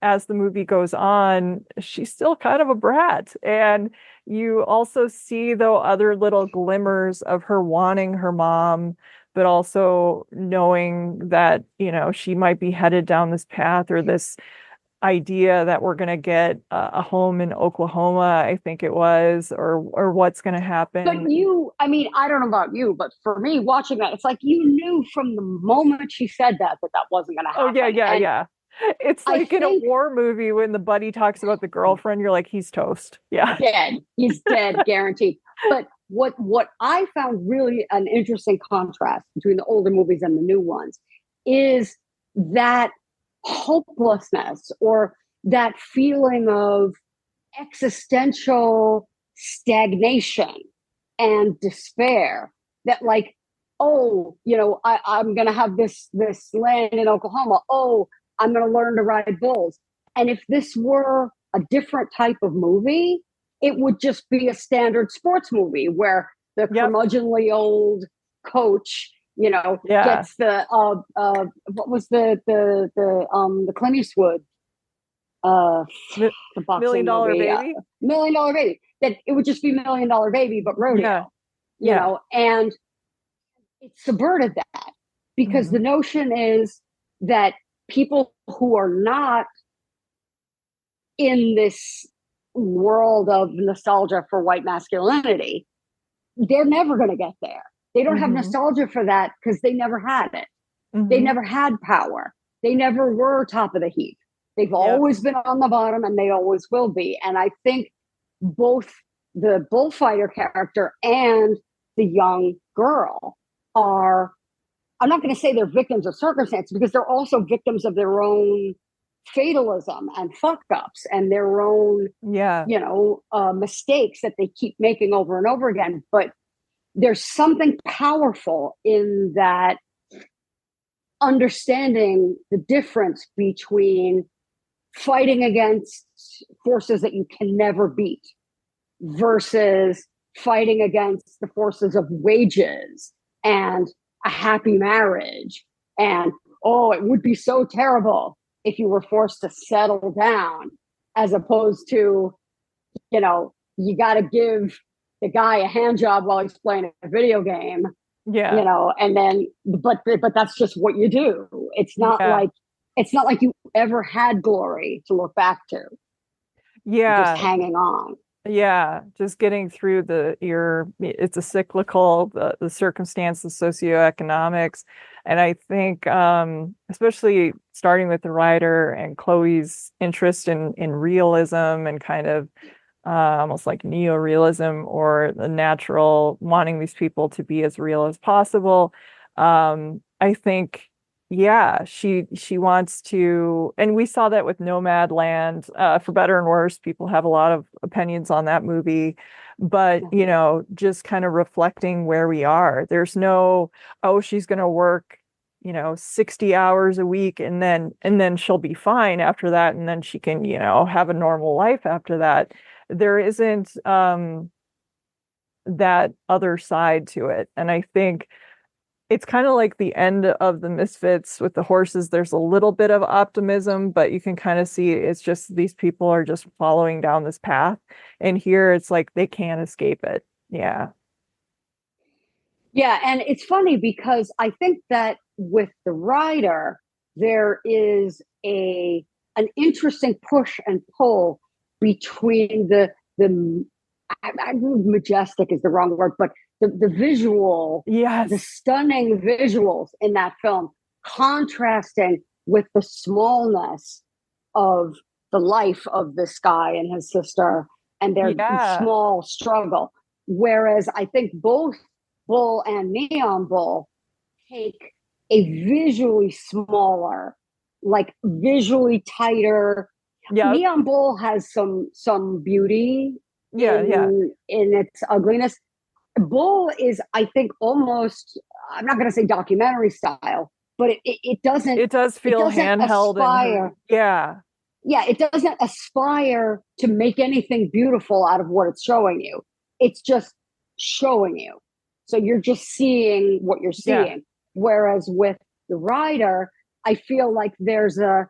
as the movie goes on, she's still kind of a brat. And you also see, though, other little glimmers of her wanting her mom, but also knowing that, she might be headed down this path or this idea that we're going to get a home in Oklahoma, I think it was, or what's going to But happen. I mean, I don't know about you, but for me, watching that, it's like you knew from the moment she said that wasn't going to Oh yeah, happen. yeah, And yeah. It's I like in a think war movie when the buddy talks about the girlfriend, you're like, he's toast. Yeah. dead. He's dead, guaranteed. But what I found really an interesting contrast between the older movies and the new ones is that hopelessness or that feeling of existential stagnation and despair that like, oh, I'm gonna have this land in Oklahoma. Oh, I'm gonna learn to ride bulls. And if this were a different type of movie, it would just be a standard sports movie where the Yep. curmudgeonly old coach, Yeah. gets the what was the Clint Eastwood uh Mi- the Million boxing Dollar movie, Baby. Million Dollar Baby. That it would just be Million Dollar Baby, but Yeah. rodeo, Yeah. and it subverted that because Mhm. the notion is that people who are not in this world of nostalgia for white masculinity, they're never going to get there. They don't have Hmm. nostalgia for that because they never had it. They Hmm. never had power. They never were top of the heap. They've Yep. always been on the bottom and they always will be. And I think both the bullfighter character and the young girl are, I'm not going to say they're victims of circumstance because they're also victims of their own fatalism and fuck ups and their own, Yeah. mistakes that they keep making over and over again. But there's something powerful in that understanding the difference between fighting against forces that you can never beat versus fighting against the forces of wages and a happy marriage. And, oh, it would be so terrible if you were forced to settle down, as opposed to, you got to give the guy a hand job while he's playing a video game, Yeah. and then, but that's just what you do. Yeah. It's not like you ever had glory to look back to. You're just Yeah. hanging on. Yeah, just getting through it's a cyclical, the circumstances, socioeconomics. And I think, especially starting with the writer and Chloe's interest in realism and kind of almost like neorealism or the natural, wanting these people to be as real as possible. I think, yeah, she wants to, and we saw that with Nomadland. For better and worse, people have a lot of opinions on that movie, but just kind of reflecting where we are. There's no, oh, she's going to work 60 hours a week and then she'll be fine after that and then she can have a normal life after that. There isn't that other side to it. And I think it's kind of like the end of the Misfits with the horses. There's a little bit of optimism, but you can kind of see it's just these people are just following down this path. And here it's like they can't escape it. Yeah. Yeah, and it's funny because I think that with the rider, there is a an interesting push and pull between the majestic is the wrong word, but the visual, the Yes. stunning visuals in that film, contrasting with the smallness of the life of this guy and his sister and their Yeah. small struggle. Whereas I think both Bull and Neon Bull take a visually smaller, like visually tighter. Yeah. Neon Bull has some beauty Yeah. Yeah. in its ugliness. Bull is, I think, almost, I'm not going to say documentary style, but it doesn't It does it feel doesn't handheld and aspire. yeah. Yeah, it doesn't aspire to make anything beautiful out of what it's showing you. It's just showing you. So you're just seeing what you're Yeah. seeing. Whereas with the rider, I feel like there's a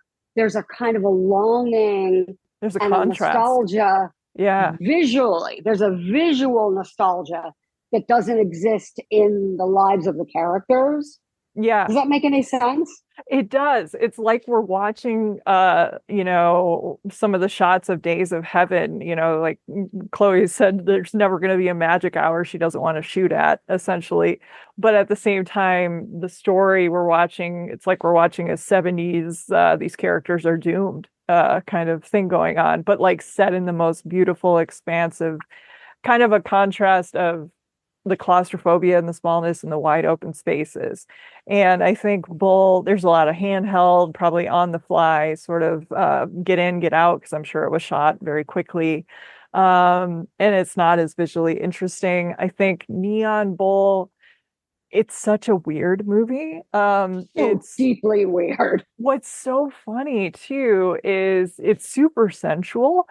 kind of a longing There's a and a contrast. nostalgia Yeah. visually. There's a visual nostalgia that doesn't exist in the lives of the characters. Yeah. Does that make any sense? It does. It's like we're watching some of the shots of Days of Heaven, like Chloe said there's never going to be a magic hour she doesn't want to shoot at, essentially. But at the same time, the story we're watching, it's like we're watching a 70s these characters are doomed kind of thing going on, but like set in the most beautiful, expansive kind of a contrast of the claustrophobia and the smallness and the wide open spaces. And I think Bull, there's a lot of handheld, probably on the fly, sort of get in, get out, because I'm sure it was shot very quickly. And it's not as visually interesting. I think Neon Bull, it's such a weird movie. So It's deeply weird. What's so funny too is it's super sensual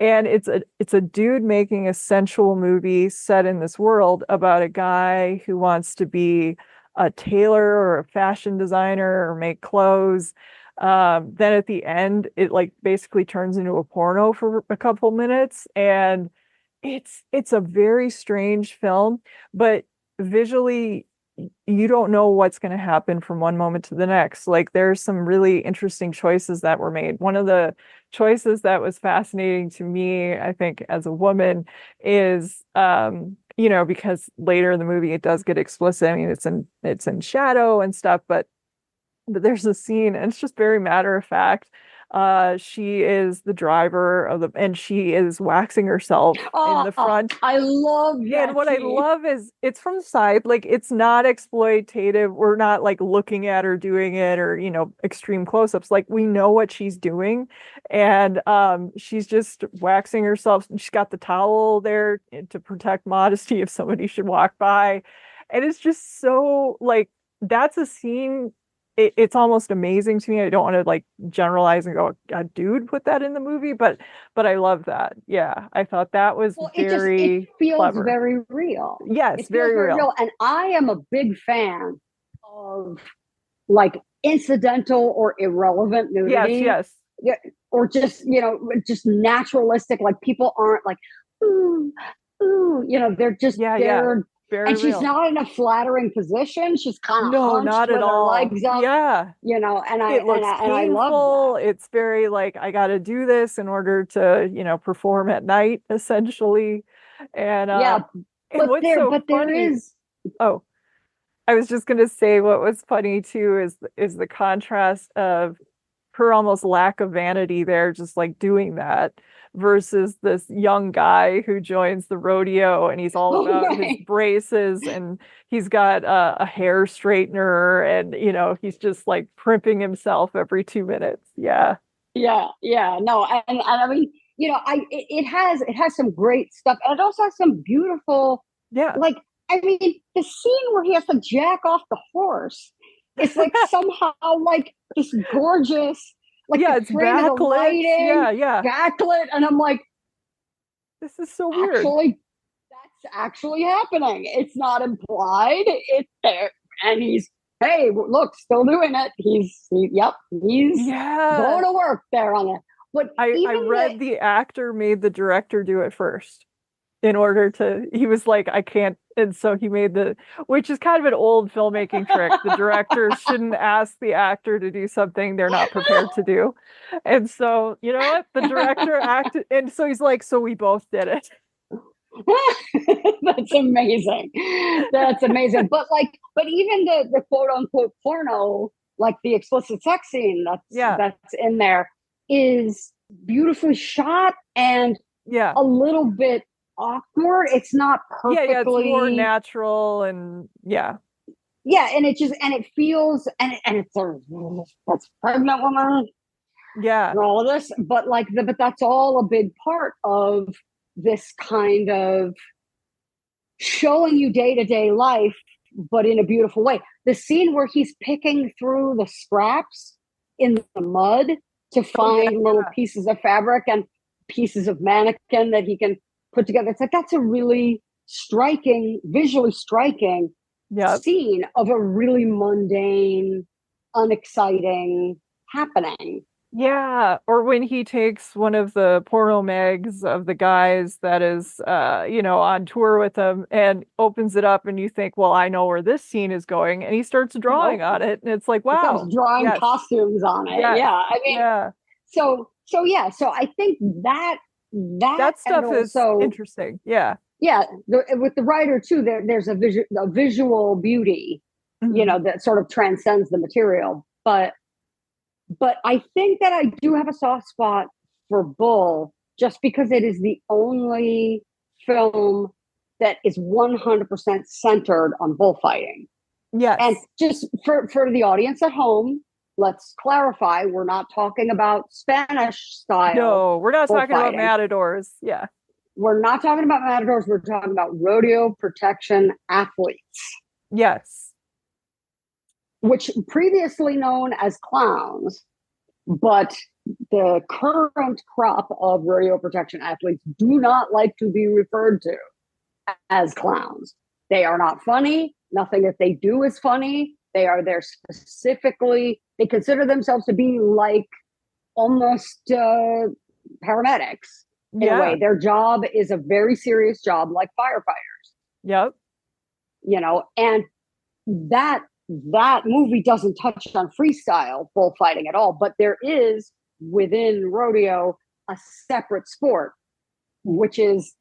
and it's a dude making a sensual movie set in this world about a guy who wants to be a tailor or a fashion designer or make clothes. Then at the end, it like basically turns into a porno for a couple minutes, and it's a very strange film, but visually you don't know what's going to happen from one moment to the next. Like there's some really interesting choices that were made. One of the choices that was fascinating to me, I think, as a woman is because later in the movie it does get explicit. I mean, it's in shadow and stuff, but there's a scene and it's just very matter of fact. She is the driver and she is waxing herself in the front. I love that. And what I love is it's from the side, like it's not exploitative. We're not like looking at her doing it or, extreme close-ups. Like we know what she's doing. And she's just waxing herself. She's got the towel there to protect modesty if somebody should walk by. And it's just so like that's a scene. It's almost amazing to me. I don't want to like generalize and go, a dude put that in the movie, but I love that. Yeah, I thought that was it feels clever. very real. Yes, very real. And I am a big fan of like incidental or irrelevant nudity. Yes. Yeah, or just just naturalistic. Like people aren't like, ooh, they're just they're. Very and she's real. not in a flattering position. She's kind of hunched not at with all. her legs up. Yeah. And it looks painful. I love that. It's very like, I got to do this in order to, perform at night, essentially. And yeah, and what's so funny, oh, I was just going to say what was funny too is the contrast of her almost lack of vanity there, just like doing that versus this young guy who joins the rodeo and he's all about his braces and he's got a hair straightener and he's just like primping himself every 2 minutes. Yeah no, and I mean it has some great stuff and it also has some beautiful like I mean the scene where he has to jack off the horse, it's like somehow like this gorgeous, like it's backlit. Backlit, and I'm like, this is so weird. That's actually happening. It's not implied. It's there, and he's look, still doing it. He's going to work there on it. But I read the actor made the director do it first. In order to, he was like, I can't, and so he made which is kind of an old filmmaking trick. The director shouldn't ask the actor to do something they're not prepared to do. And so, you know what? The director acted, and so he's like, so we both did it. That's amazing. But even the quote unquote porno, like the explicit sex scene that's in there is beautifully shot and a little bit awkward. It's not perfectly. It's more natural and and it feels and it's that's pregnant woman. And all of this, but that's all a big part of this kind of showing you day-to-day life, but in a beautiful way. The scene where he's picking through the scraps in the mud to find little pieces of fabric and pieces of mannequin that he can put together. It's like that's a really visually striking scene of a really mundane, unexciting happening. Yeah, or when he takes one of the porno mags of the guys that is, on tour with him and opens it up, and you think, well, I know where this scene is going, and he starts drawing on it, and it's like, wow, drawing costumes on it. I mean, so I think that stuff is interesting. With the writer too, there's a visual beauty, that sort of transcends the material, but I think that I do have a soft spot for Bull just because it is the only film that is 100% centered on bullfighting. Yes. And just for the audience at home, let's clarify, we're not talking about Spanish style. No, we're not talking about matadors. Yeah. We're not talking about matadors. We're talking about rodeo protection athletes. Yes. Which previously known as clowns, but the current crop of rodeo protection athletes do not like to be referred to as clowns. They are not funny. Nothing that they do is funny. They are there specifically. They consider themselves to be like almost paramedics in a way. Their job is a very serious job, like firefighters. Yep. And that movie doesn't touch on freestyle bullfighting at all, but there is within rodeo a separate sport, which is,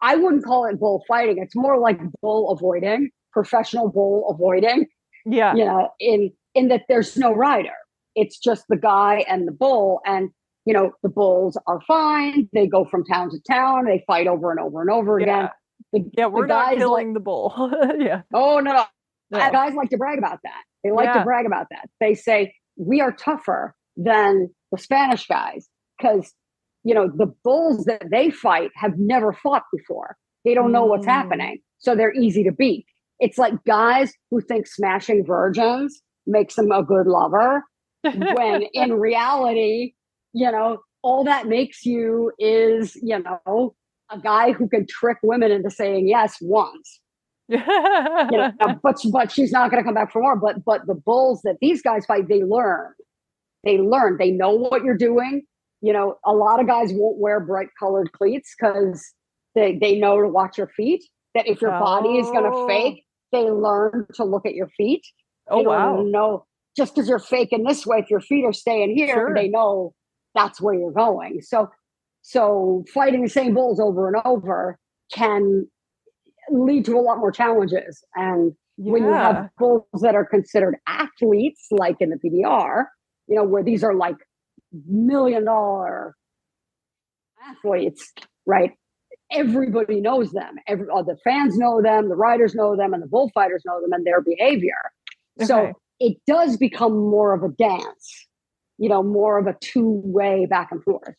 I wouldn't call it bullfighting. It's more like bull avoiding, professional bull avoiding. Yeah. In that there's no rider. It's just the guy and the bull, and the bulls are fine. They go from town to town. They fight over and over and over again. We're not killing the bull. Yeah. Oh no. Guys like to brag about that. They like to brag about that. They say we are tougher than the Spanish guys because the bulls that they fight have never fought before. They don't know what's happening, so they're easy to beat. It's like guys who think smashing virgins makes them a good lover, when in reality, all that makes you is, a guy who can trick women into saying yes once. But she's not going to come back for more. But the bulls that these guys fight, they learn. They know what you're doing. A lot of guys won't wear bright colored cleats because they know to watch your feet. That if your body is going to fake, they learn to look at your feet. Oh, wow. No, just because you're faking this way, if your feet are staying here, they know that's where you're going. So fighting the same bulls over and over can lead to a lot more challenges. And when you have bulls that are considered athletes, like in the PBR, where these are like $1 million athletes, right? Everybody knows them. The fans know them, the riders know them, and the bullfighters know them and their behavior. Okay. So it does become more of a dance, more of a two-way back and forth.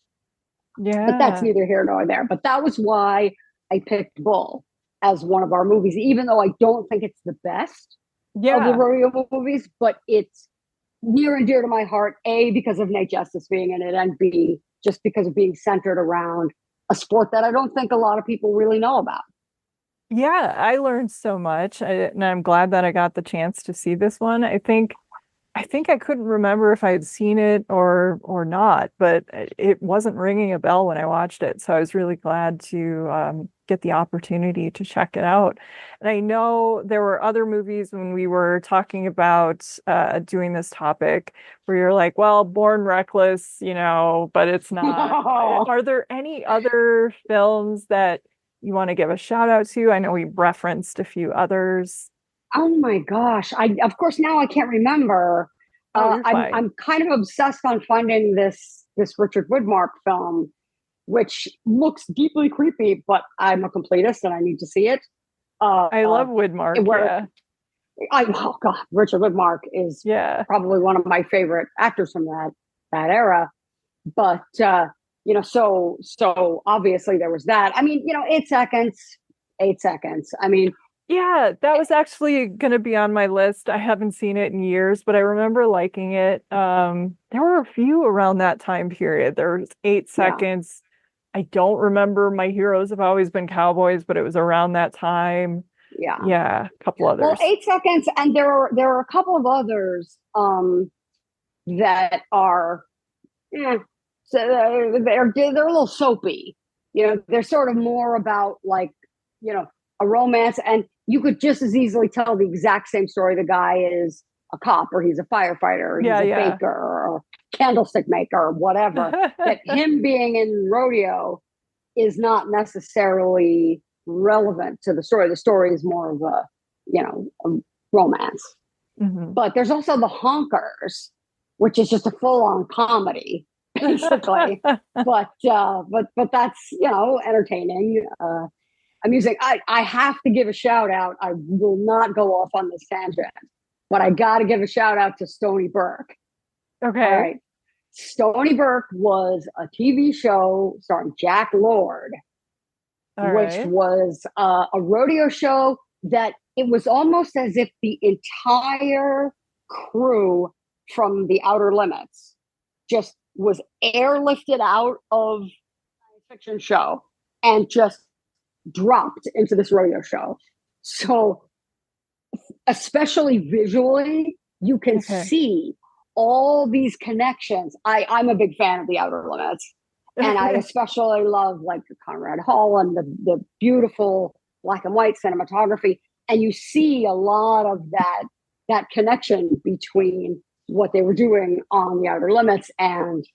Yeah. But that's neither here nor there. But that was why I picked Bull as one of our movies, even though I don't think it's the best of the rodeo movies, but it's near and dear to my heart, A, because of Nate Justice being in it, and B, just because of being centered around a sport that I don't think a lot of people really know about. Yeah, I learned so much, and I'm glad that I got the chance to see this one. I think I couldn't remember if I had seen it or not, but it wasn't ringing a bell when I watched it. So I was really glad to get the opportunity to check it out. And I know there were other movies when we were talking about doing this topic where you're like, well, Born Reckless, but it's not. Are there any other films that you want to give a shout out to? I know we referenced a few others. Oh my gosh. Of course, now I can't remember. I'm kind of obsessed on finding this Richard Widmark film, which looks deeply creepy, but I'm a completist and I need to see it. I love Widmark. Oh God, Richard Widmark is probably one of my favorite actors from that era. But so obviously there was that. I mean, 8 seconds. I mean, yeah, that was actually going to be on my list. I haven't seen it in years, but I remember liking it. There were a few around that time period. There was 8 seconds. I don't remember My Heroes Have Always Been Cowboys, but it was around that time. Yeah, a couple others. Well, 8 seconds, and there are a couple of others that are so they're a little soapy. They're sort of more about like a romance, and you could just as easily tell the exact same story. The guy is a cop, or he's a firefighter, or he's a baker, or candlestick maker, or whatever. That him being in rodeo is not necessarily relevant to the story. The story is more of a romance. Mm-hmm. But there's also The Honkers, which is just a full-on comedy, basically. but that's entertaining. Amusing. I have to give a shout out. I will not go off on this tangent, but I got to give a shout out to Stony Burke. Okay. All right. Stony Burke was a TV show starring Jack Lord, which was a rodeo show that it was almost as if the entire crew from The Outer Limits just was airlifted out of a science fiction show and just dropped into this rodeo show. So especially visually, you can see all these connections. I'm a big fan of The Outer Limits, and I especially love like Conrad Hall and the beautiful black and white cinematography. and you see a lot of that connection between what they were doing on The Outer Limits and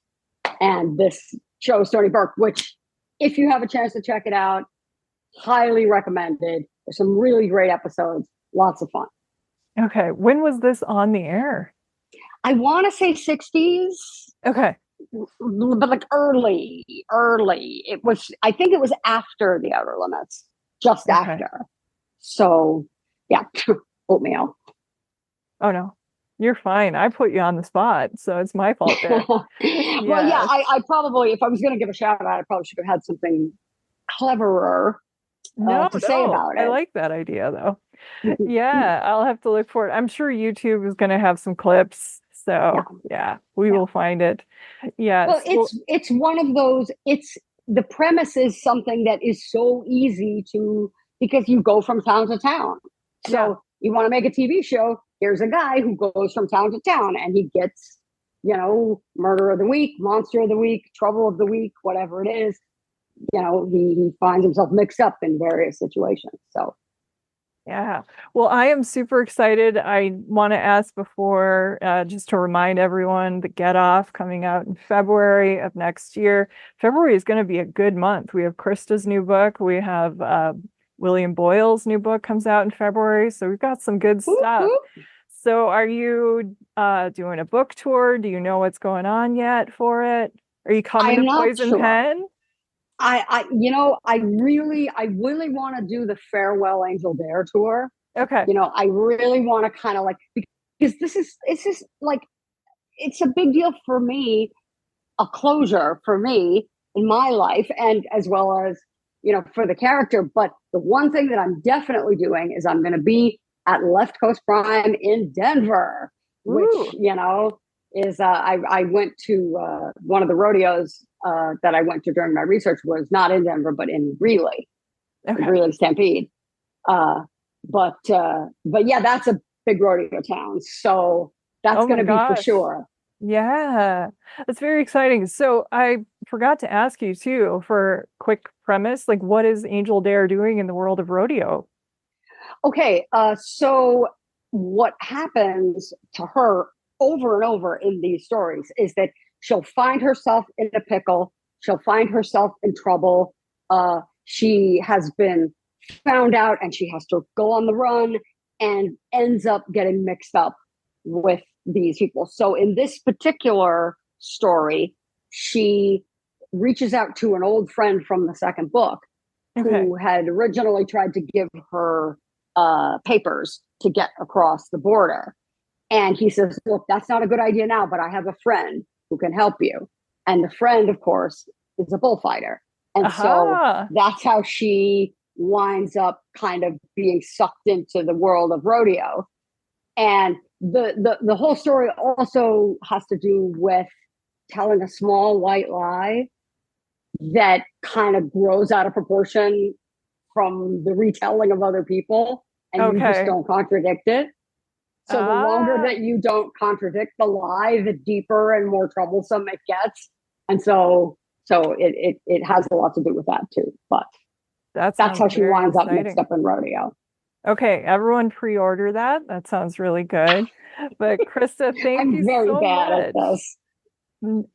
this show, Stony Brook, which, if you have a chance to check it out, highly recommended. There's some really great episodes, lots of fun. Okay. When was this on the air? I want to say 60s. Okay. But like early. I think it was after The Outer Limits, just after. So yeah, oatmeal. Oh no, you're fine. I put you on the spot, so it's my fault there. Well, yeah, I probably, if I was going to give a shout out, I probably should have had something cleverer to say about it. I like that idea though. Yeah, I'll have to look for it. I'm sure YouTube is going to have some clips. So yeah, we will find it. Yeah. Well, it's one of those, the premise is something that is so easy to, because you go from town to town. So you want to make a TV show, here's a guy who goes from town to town and he gets, murder of the week, monster of the week, trouble of the week, whatever it is. He finds himself mixed up in various situations. So yeah. Well, I am super excited. I want to ask before, just to remind everyone, the Get Off coming out in February of next year. February is going to be a good month. We have Christa's new book. We have William Boyle's new book comes out in February. So we've got some good stuff. So are you doing a book tour? Do you know what's going on yet for it? Are you coming to Poison Pen? I really want to do the Farewell Angel Dare tour. Okay. I really want to kind of because it's just like, it's a big deal for me, a closure for me in my life, and as well as, for the character. But the one thing that I'm definitely doing is I'm going to be at Left Coast Prime in Denver, which, is I went to one of the rodeos that I went to during my research was not in Denver, but in Greeley, Greeley Stampede. But yeah, that's a big rodeo town. So that's going to be for sure. Yeah, that's very exciting. So I forgot to ask you too, for quick premise, like what is Angel Dare doing in the world of rodeo? Okay, so what happens to her over and over in these stories is that she'll find herself in a pickle. She'll find herself in trouble. She has been found out and she has to go on the run and ends up getting mixed up with these people. So in this particular story, she reaches out to an old friend from the second book who had originally tried to give her papers to get across the border. And he says, look, that's not a good idea now, but I have a friend who can help you. And the friend, of course, is a bullfighter. And so that's how she winds up kind of being sucked into the world of rodeo. And the whole story also has to do with telling a small white lie that kind of grows out of proportion from the retelling of other people. And you just don't contradict it. So the longer that you don't contradict the lie, the deeper and more troublesome it gets. And so it has a lot to do with that too. But that's how she winds up mixed up in rodeo. Okay, everyone pre-order that. That sounds really good. But Christa, thank you so much. I'm very bad at this.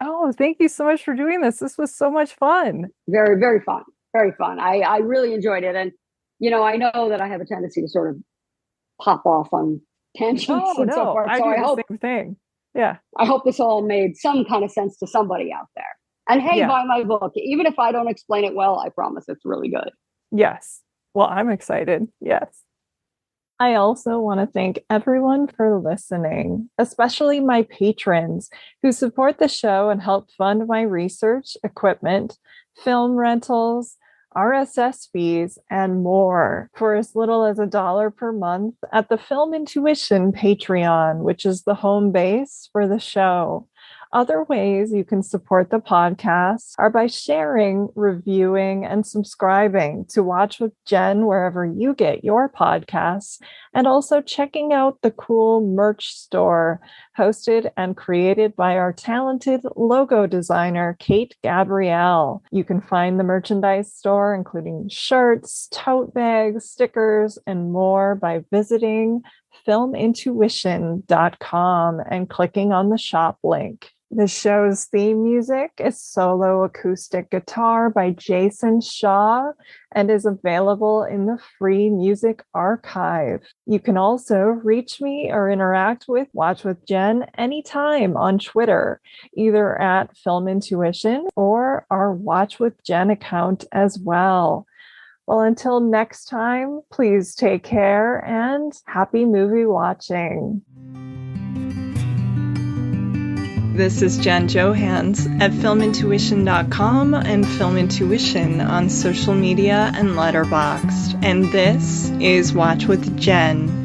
Oh, thank you so much for doing this. This was so much fun. Very, very fun. Very fun. I really enjoyed it. And, I know that I have a tendency to sort of pop off on tangents and so forth. So I hope the same thing. Yeah. I hope this all made some kind of sense to somebody out there. And hey, buy my book. Even if I don't explain it well, I promise it's really good. Yes. Well, I'm excited. Yes. I also want to thank everyone for listening, especially my patrons who support the show and help fund my research, equipment, film rentals, RSS fees, and more for as little as $1 per month at the Film Intuition Patreon, which is the home base for the show. Other ways you can support the podcast are by sharing, reviewing, and subscribing to Watch with Jen wherever you get your podcasts, and also checking out the cool merch store hosted and created by our talented logo designer, Kate Gabrielle. You can find the merchandise store, including shirts, tote bags, stickers, and more by visiting filmintuition.com and clicking on the shop link. The show's theme music is solo acoustic guitar by Jason Shaw and is available in the free music archive. You can also reach me or interact with Watch with Jen anytime on Twitter, either at Film Intuition or our Watch with Jen account as well. Well, until next time, please take care and happy movie watching. This is Jen Johans at filmintuition.com and Film Intuition on social media and Letterboxd. And this is Watch with Jen.